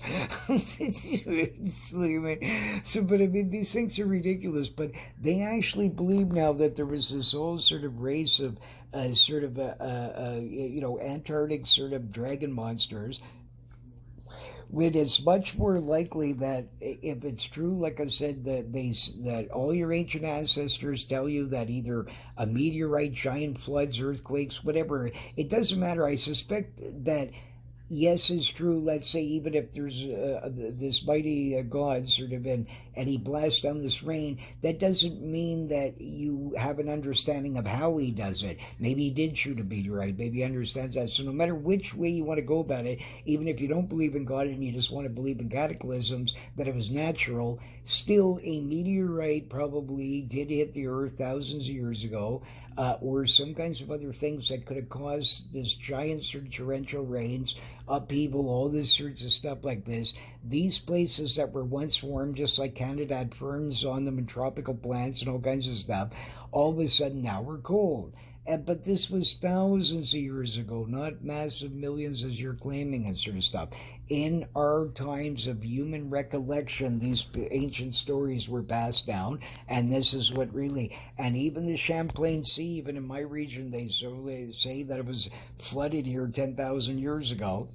Speaker 1: So, but I mean, these things are ridiculous, but they actually believe now that there was this whole sort of race of Antarctic sort of dragon monsters, when it's much more likely that if it's true, like I said, that all your ancient ancestors tell you that either a meteorite, giant floods, earthquakes, whatever, it doesn't matter. I suspect that yes is true. Let's say even if there's this mighty God sort of and he blasts down this rain, that doesn't mean that you have an understanding of how he does it. Maybe he did shoot a meteorite. Maybe he understands that. So no matter which way you want to go about it, even if you don't believe in God and you just want to believe in cataclysms, that it was natural, still a meteorite probably did hit the earth thousands of years ago, or some kinds of other things that could have caused this giant sort of torrential rains, upheaval, all this sorts of stuff like this. These places that were once warm, just like Canada had ferns on them and tropical plants and all kinds of stuff, all of a sudden now we're cold. But this was thousands of years ago, not massive millions as you're claiming and sort of stuff. In our times of human recollection, these ancient stories were passed down, and this is what really, and even the Champlain Sea, even in my region, they say that it was flooded here 10,000 years ago.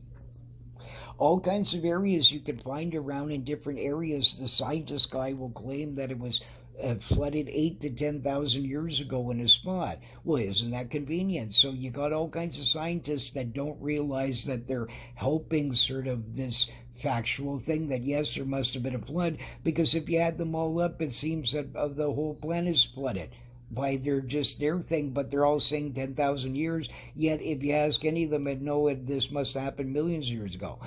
Speaker 1: All kinds of areas you can find around in different areas. The scientist guy will claim that it was flooded 8 to 10,000 years ago in a spot. Well, isn't that convenient? So you got all kinds of scientists that don't realize that they're helping sort of this factual thing that yes, there must have been a flood, because if you add them all up, it seems that the whole planet's flooded by their thing, but they're all saying 10,000 years. Yet, if you ask any of them, they'd know this must have happened millions of years ago.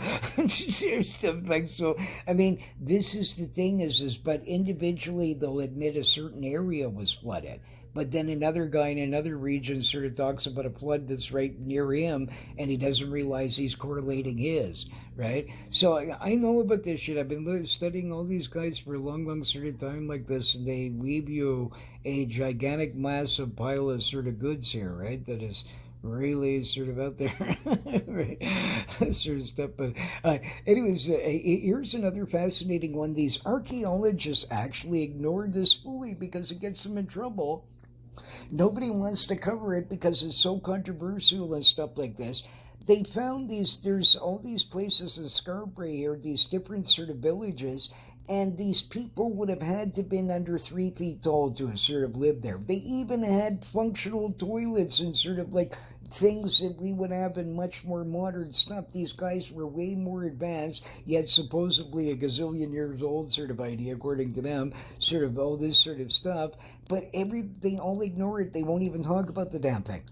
Speaker 1: Like so. I mean, this is the thing but individually they'll admit a certain area was flooded. But then another guy in another region sort of talks about a flood that's right near him, and he doesn't realize he's correlating his, right? So I know about this shit. I've been studying all these guys for a long, long sort of time like this, and they weave you a gigantic, massive pile of sort of goods here, right? That is really sort of out there, right? Sort of stuff. But anyways, here's another fascinating one. These archaeologists actually ignored this fully because it gets them in trouble. Nobody wants to cover it because it's so controversial and stuff like this. They found there's all these places in Scarborough here, these different sort of villages, and these people would have had to been under 3 feet tall to have sort of lived there. They even had functional toilets and sort of like things that we would have in much more modern stuff. These guys were way more advanced, yet supposedly a gazillion years old sort of idea, according to them, sort of all this sort of stuff. But they all ignore it. They won't even talk about the damn thing.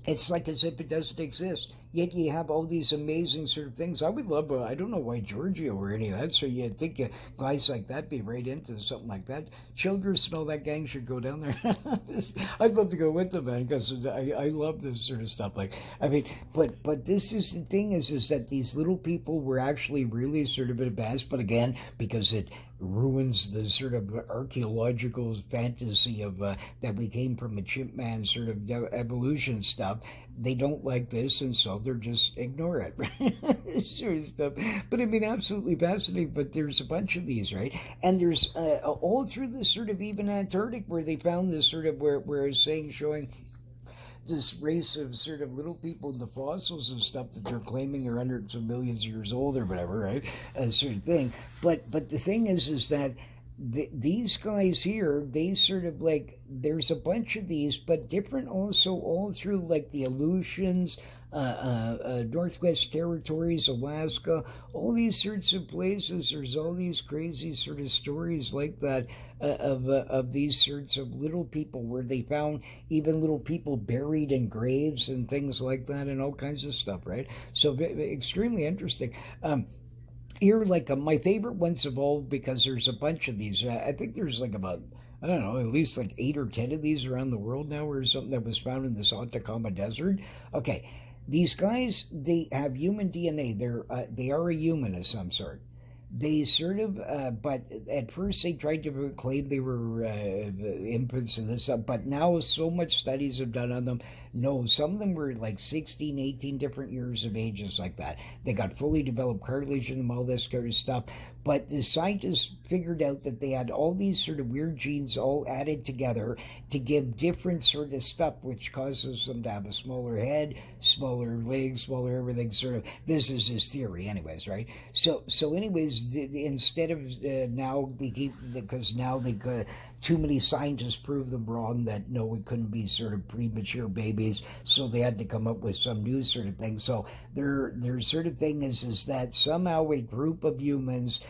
Speaker 1: It's like as if it doesn't exist. Yet you have all these amazing sort of things. I would love, I don't know why Georgia or any of that, so you'd think guys like that be right into something like that. Childress and all that gang should go down there. I'd love to go with them, man, because I love this sort of stuff. Like, I mean, but this is the thing is that these little people were actually really sort of advanced, but again, because it ruins the sort of archaeological fantasy of that we came from a chimp man sort of evolution stuff. They don't like this, and so they're just ignore it, right? Sort of stuff. But I mean, absolutely fascinating. But there's a bunch of these, right? And there's all through this sort of even Antarctic where they found this sort of where I was saying showing this race of sort of little people in the fossils and stuff that they're claiming are hundreds of millions of years old or whatever, right? Sort of thing. But the thing is that these guys here, they sort of like there's a bunch of these, but different also all through like the Aleutians, Northwest Territories, Alaska, all these sorts of places. There's all these crazy sort of stories like that of these sorts of little people where they found even little people buried in graves and things like that and all kinds of stuff, right? So extremely interesting. Here, like my favorite ones of all, because there's a bunch of these. I think there's like about I don't know, at least like 8 or 10 of these around the world now, or something that was found in this Atacama Desert. Okay, these guys they have human DNA. They are a human of some sort. They sort of, but at first they tried to claim they were infants and this stuff, but now so much studies have done on them. No, some of them were like 16, 18 different years of ages like that. They got fully developed cartilage and all this kind of stuff. But the scientists figured out that they had all these sort of weird genes all added together to give different sort of stuff, which causes them to have a smaller head, smaller legs, smaller everything. Sort of. This is his theory, anyways, right? So anyways, instead of now they keep because now they too many scientists proved them wrong that no, it couldn't be sort of premature babies, so they had to come up with some new sort of thing. So their sort of thing is that somehow a group of humans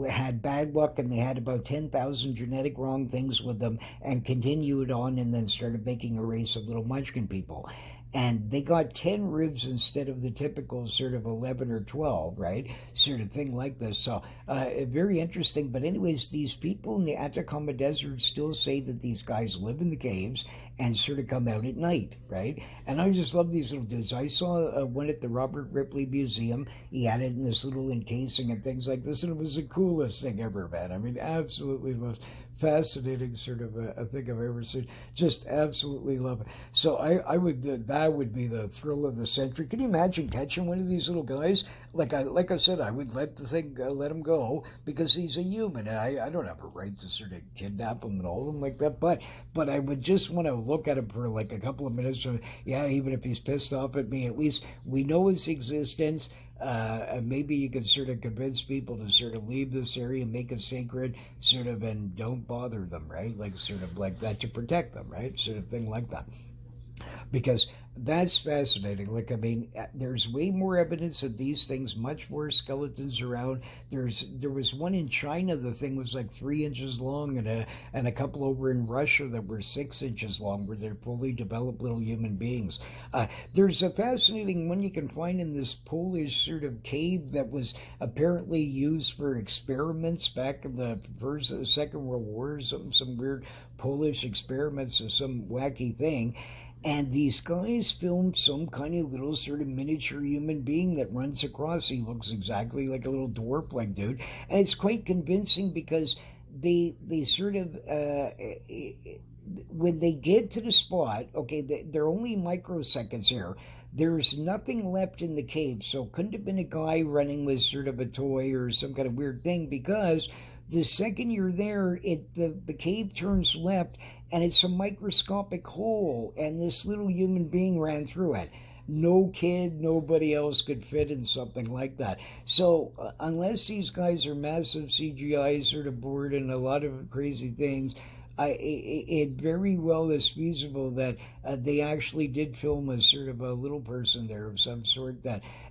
Speaker 1: had bad luck and they had about 10,000 genetic wrong things with them and continued on and then started making a race of little munchkin people. And they got 10 ribs instead of the typical sort of 11 or 12, right? Sort of thing like this. So, very interesting. But, anyways, these people in the Atacama Desert still say that these guys live in the caves and sort of come out at night, right? And I just love these little dudes. I saw one at the Robert Ripley Museum. He had it in this little encasing and things like this, and it was the coolest thing ever, man. I mean, absolutely the most fascinating sort of a thing I've ever seen. Just absolutely love it. So I would that would be the thrill of the century. Can you imagine catching one of these little guys? Like I said, I would let the thing let him go because he's a human. I don't have a right to sort of kidnap him and hold him like that. But I would just want to look at him for like a couple of minutes. Yeah, even if he's pissed off at me, at least we know his existence. And maybe you could sort of convince people to sort of leave this area, make it sacred, sort of, and don't bother them, right? Like, sort of like that to protect them, right? Sort of thing like that. Because that's fascinating. Like, I mean, there's way more evidence of these things, much more skeletons around. There was one in China. The thing was like 3 inches long, and a couple over in Russia that were 6 inches long, where they're fully developed little human beings. There's a fascinating one you can find in this Polish sort of cave that was apparently used for experiments back in the Second World War. Some weird Polish experiments of some wacky thing. And these guys filmed some kind of little sort of miniature human being that runs across. He looks exactly like a little dwarf like dude. And it's quite convincing because they sort of when they get to the spot, okay, they're only microseconds here. There's nothing left in the cave, so it couldn't have been a guy running with sort of a toy or some kind of weird thing because the second you're there, the cave turns left and it's a microscopic hole, and this little human being ran through it. No kid, nobody else could fit in something like that. So unless these guys are massive CGI sort of board and a lot of crazy things, it very well is feasible that they actually did film a sort of a little person there of some sort.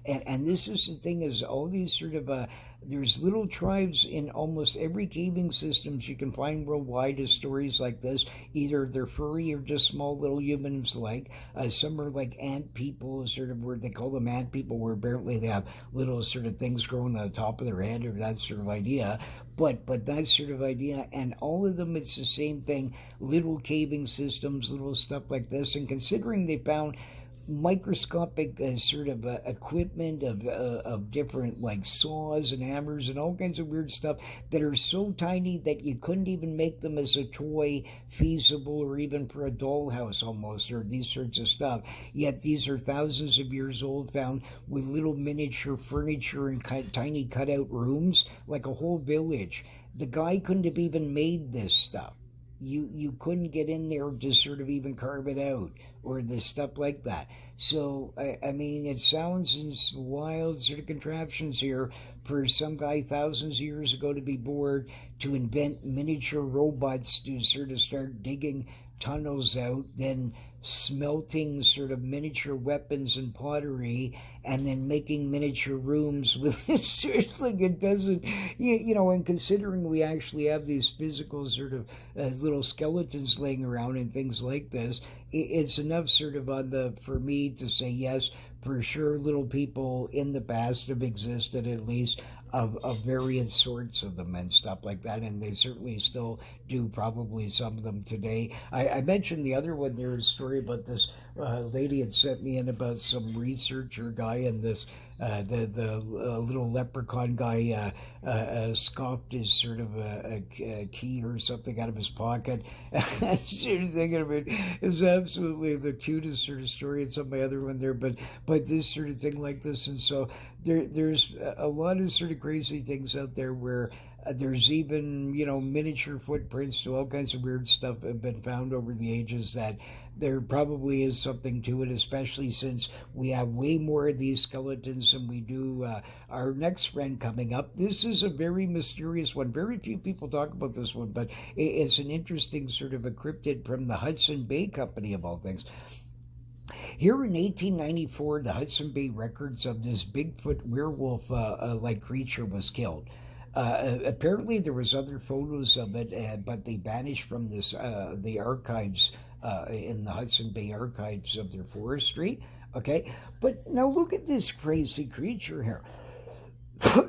Speaker 1: And this is the thing, is all these sort of there's little tribes in almost every caving systems you can find worldwide as stories like this. Either they're furry or just small little humans. Like some are like ant people, sort of, where they call them ant people, where apparently they have little sort of things growing on the top of their head, or that sort of idea. But that sort of idea, and all of them, it's the same thing. Little caving systems, little stuff like this. And considering they found microscopic sort of equipment of different, like, saws and hammers and all kinds of weird stuff that are so tiny that you couldn't even make them as a toy feasible, or even for a dollhouse almost, or these sorts of stuff. Yet these are thousands of years old, found with little miniature furniture and tiny cutout rooms, like a whole village. The guy couldn't have even made this stuff. You couldn't get in there to sort of even carve it out, or the stuff like that. So I mean, it sounds in wild sort of contraptions here for some guy thousands of years ago to be bored, to invent miniature robots to sort of start digging tunnels out, then smelting sort of miniature weapons and pottery, and then making miniature rooms with this sort of thing. It doesn't, and considering we actually have these physical sort of little skeletons laying around and things like this, it's enough sort of for me to say yes, for sure, little people in the past have existed, at least of various sorts of them and stuff like that, and they certainly still do, probably some of them today. I mentioned the other one there, a story about this lady had sent me in about some researcher guy, and this the little leprechaun guy scoffed his sort of a key or something out of his pocket. I'm sort of thinking of it, it's absolutely the cutest sort of story. It's on my other one there, but this sort of thing like this. And so there's a lot of sort of crazy things out there where there's even, miniature footprints to all kinds of weird stuff have been found over the ages, that there probably is something to it, especially since we have way more of these skeletons than we do our next friend coming up. This is a very mysterious one. Very few people talk about this one, but it's an interesting sort of a cryptid from the Hudson Bay Company, of all things. Here in 1894, the Hudson Bay records of this Bigfoot werewolf like creature was killed. Apparently, there was other photos of it, but they vanished from the archives in the Hudson Bay archives of their forestry. Okay, but now look at this crazy creature here.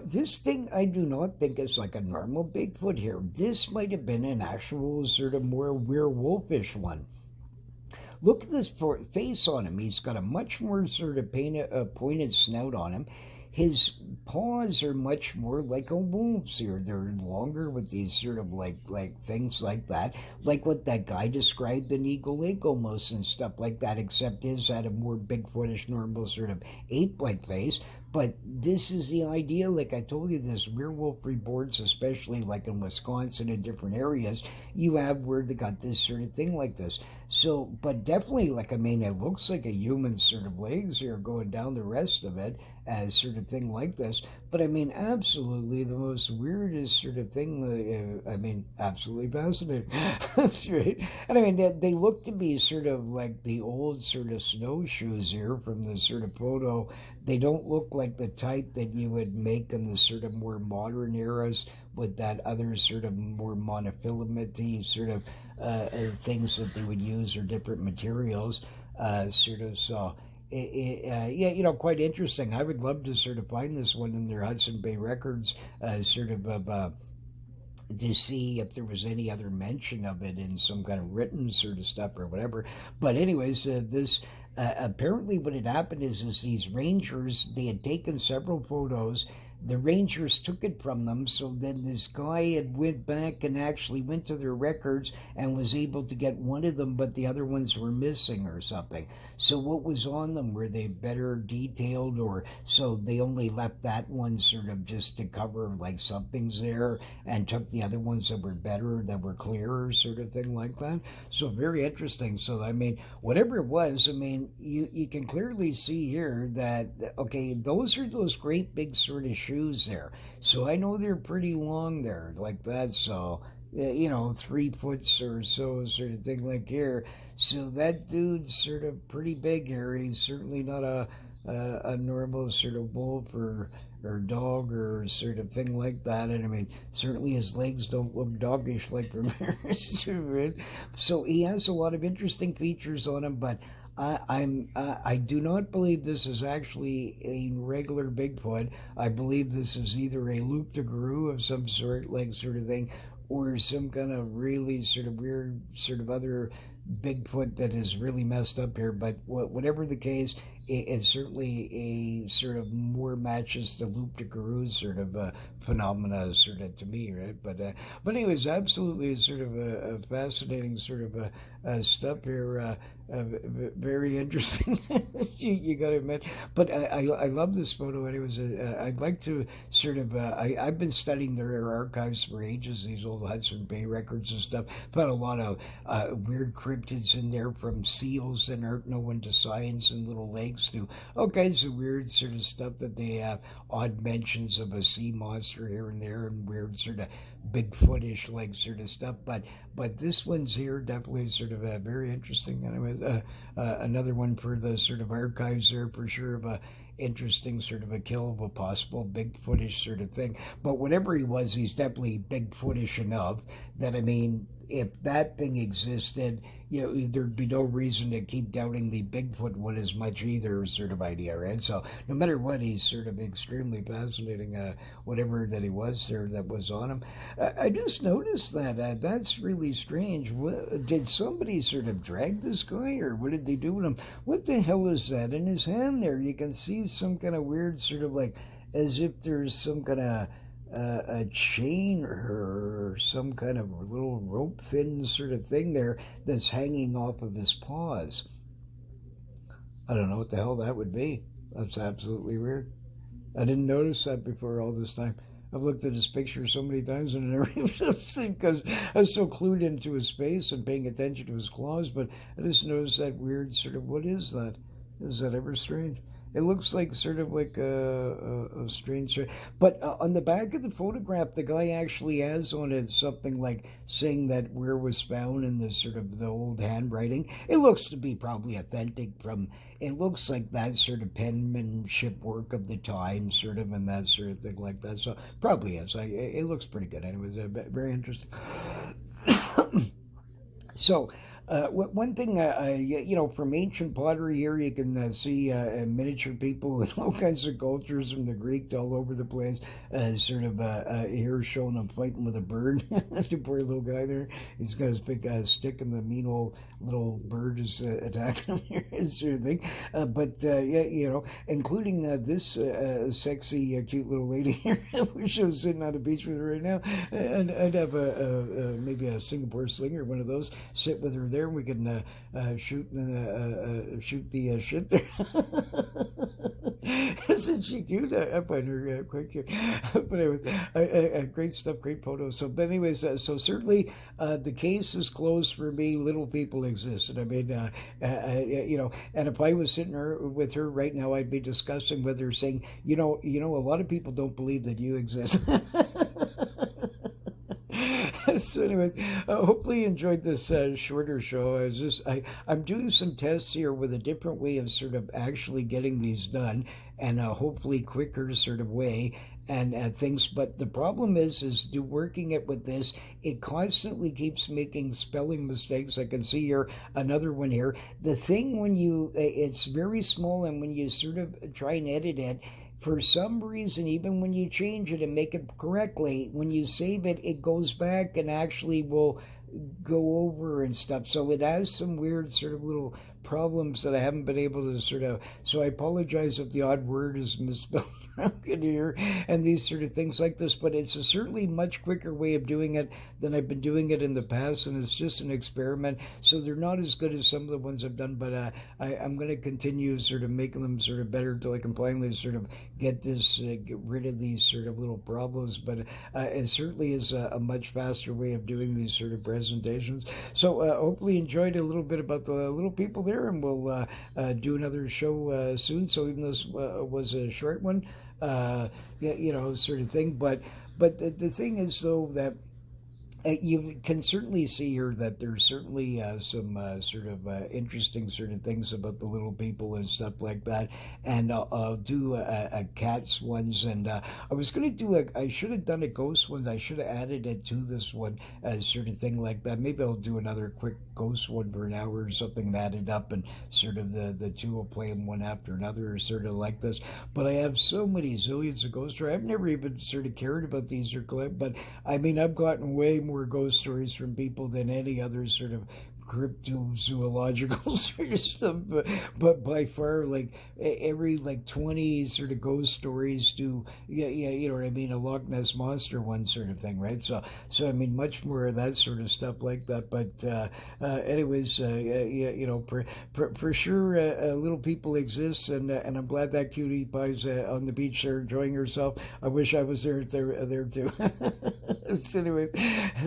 Speaker 1: This thing, I do not think is like a normal Bigfoot here. This might have been an actual sort of more werewolfish one. Look at this face on him. He's got a much more sort of pointed snout on him. His paws are much more like a wolf's here. They're longer with these sort of like things like that, like what that guy described in Eagle Lake almost and stuff like that, except his had a more Bigfootish, normal sort of ape-like face. But this is the idea, like I told you, this werewolf boards, especially like in Wisconsin and different areas, you have where they got this sort of thing like this. So, but definitely, like, I mean, it looks like a human sort of legs here going down the rest of it as sort of thing like this. But I mean, absolutely the most weirdest sort of thing. I mean, absolutely fascinating. That's right. And I mean, they look to be sort of like the old sort of snowshoes here from the sort of photo. They don't look like the type that you would make in the sort of more modern eras with that other sort of more monofilament sort of things that they would use, or different materials, sort of. So yeah, quite interesting. I would love to sort of find this one in their Hudson Bay records, sort of to see if there was any other mention of it in some kind of written sort of stuff or whatever. But anyways, this apparently what had happened is these rangers, they had taken several photos. The rangers took it from them, so then this guy had went back and actually went to their records and was able to get one of them, but the other ones were missing or something. So what was on them? Were they better detailed, or so they only left that one sort of just to cover like something's there, and took the other ones that were better, that were clearer, sort of thing like that? So very interesting. So I mean, whatever it was, I mean, you can clearly see here that, okay, those are those great big sort of shoes there. So I know they're pretty long there, like that. So 3 foot or so sort of thing like here. So that dude's sort of pretty big here. He's certainly not a normal sort of wolf or dog or sort of thing like that. And I mean, certainly his legs don't look doggish like Ramirez. So he has a lot of interesting features on him, but I do not believe this is actually a regular Bigfoot. I believe this is either a loup-garou of some sort, like sort of thing, or some kind of really sort of weird sort of other Bigfoot that is really messed up here. But whatever the case, it's certainly a sort of more matches the loup-garou sort of phenomena, sort of to me, right? But anyways, absolutely sort of a fascinating sort of stuff here. Very interesting, you got to admit. But I love this photo. Anyways, I'd like to sort of I've been studying their archives for ages. These old Hudson Bay records and stuff. Found a lot of weird cryptids in there, from seals that aren't known to science and little lakes to all kinds of weird sort of stuff that they have. Odd mentions of a sea monster here and there, and weird sort of Bigfootish like sort of stuff. But this one's here definitely sort of very interesting. Anyway, another one for the sort of archives there for sure, of a interesting sort of a kill of a possible Bigfootish sort of thing. But whatever he was, he's definitely Bigfootish enough that, I mean, if that thing existed, there'd be no reason to keep doubting the Bigfoot one as much either, sort of idea, right? So no matter what, he's sort of extremely fascinating, whatever that he was there that was on him. I just noticed that that's really strange. Did somebody sort of drag this guy, or what did they do with him? What the hell is that in his hand there? You can see some kind of weird sort of like, as if there's some kind of a chain or some kind of little rope thin sort of thing there that's hanging off of his paws. I don't know what the hell that would be. That's absolutely weird. I didn't notice that before all this time. I've looked at his picture so many times and I never even seen, because I was so clued into his face and paying attention to his claws, but I just noticed that weird sort of, what is that? Is that ever strange? It looks like sort of like a strange, but on the back of the photograph, the guy actually has on it something like saying that where was found in the sort of the old handwriting. It looks to be probably authentic from. It looks like that sort of penmanship work of the time, sort of, and that sort of thing like that. So probably is. It looks pretty good. Anyways, very interesting. So, one thing, from ancient pottery here, you can see miniature people and all kinds of cultures, from the Greek to all over the place. Sort of here showing him fighting with a bird. The poor little guy there. He's got his big stick, and the mean old little bird is attacking him here, sort of thing. Including this sexy, cute little lady here. I wish I was sitting on the beach with her right now. And I'd have maybe a Singapore slinger, one of those, sit with her there, and we can shoot the shit there. Isn't she cute? I find her quite cute. But anyways, great stuff, great photos. So, but anyways, so certainly the case is closed for me. Little people exist, and I mean, and if I was sitting with her right now, I'd be discussing with her, saying, a lot of people don't believe that you exist. So anyways, hopefully you enjoyed this shorter show. I'm doing some tests here with a different way of sort of actually getting these done, and hopefully quicker sort of way and things. But the problem is working it with this, it constantly keeps making spelling mistakes. I can see here another one here. The thing when it's very small, and when you sort of try and edit it, for some reason, even when you change it and make it correctly, when you save it, it goes back and actually will go over and stuff. So it has some weird sort of little problems that I haven't been able to sort of. So I apologize if the odd word is misspelled in here and these sort of things like this, but it's a certainly much quicker way of doing it than I've been doing it in the past, and it's just an experiment. So they're not as good as some of the ones I've done, but I'm going to continue sort of making them sort of better until I can finally sort of get rid of these sort of little problems. But it certainly is a much faster way of doing these sort of presentations. So hopefully you enjoyed a little bit about the little people there, and we'll do another show soon. So even this was a short one, sort of thing. But the thing is, though, that You can certainly see here that there's certainly some sort of interesting sort of things about the little people and stuff like that. And I'll do a cats ones. And I was going to do I should have done a ghost one. I should have added it to this one as sort of thing like that. Maybe I'll do another quick ghost one for an hour or something and add it up, and sort of the two will play them one after another or sort of like this. But I have so many zillions of ghost stories. I've never even sort of cared about these or collect, but I mean, I've gotten way more ghost stories from people than any other sort of cryptozoological sort of stuff, but by far, like every like 20 sort of ghost stories to, yeah, yeah, you know what I mean, a Loch Ness monster one sort of thing, right? So I mean, much more of that sort of stuff like that. But anyways, yeah, you know, for sure, little people exist, and I'm glad that cutie pie's on the beach there enjoying herself. I wish I was there too. So anyways,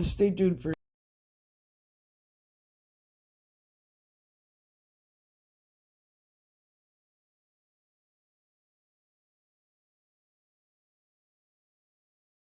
Speaker 1: stay tuned for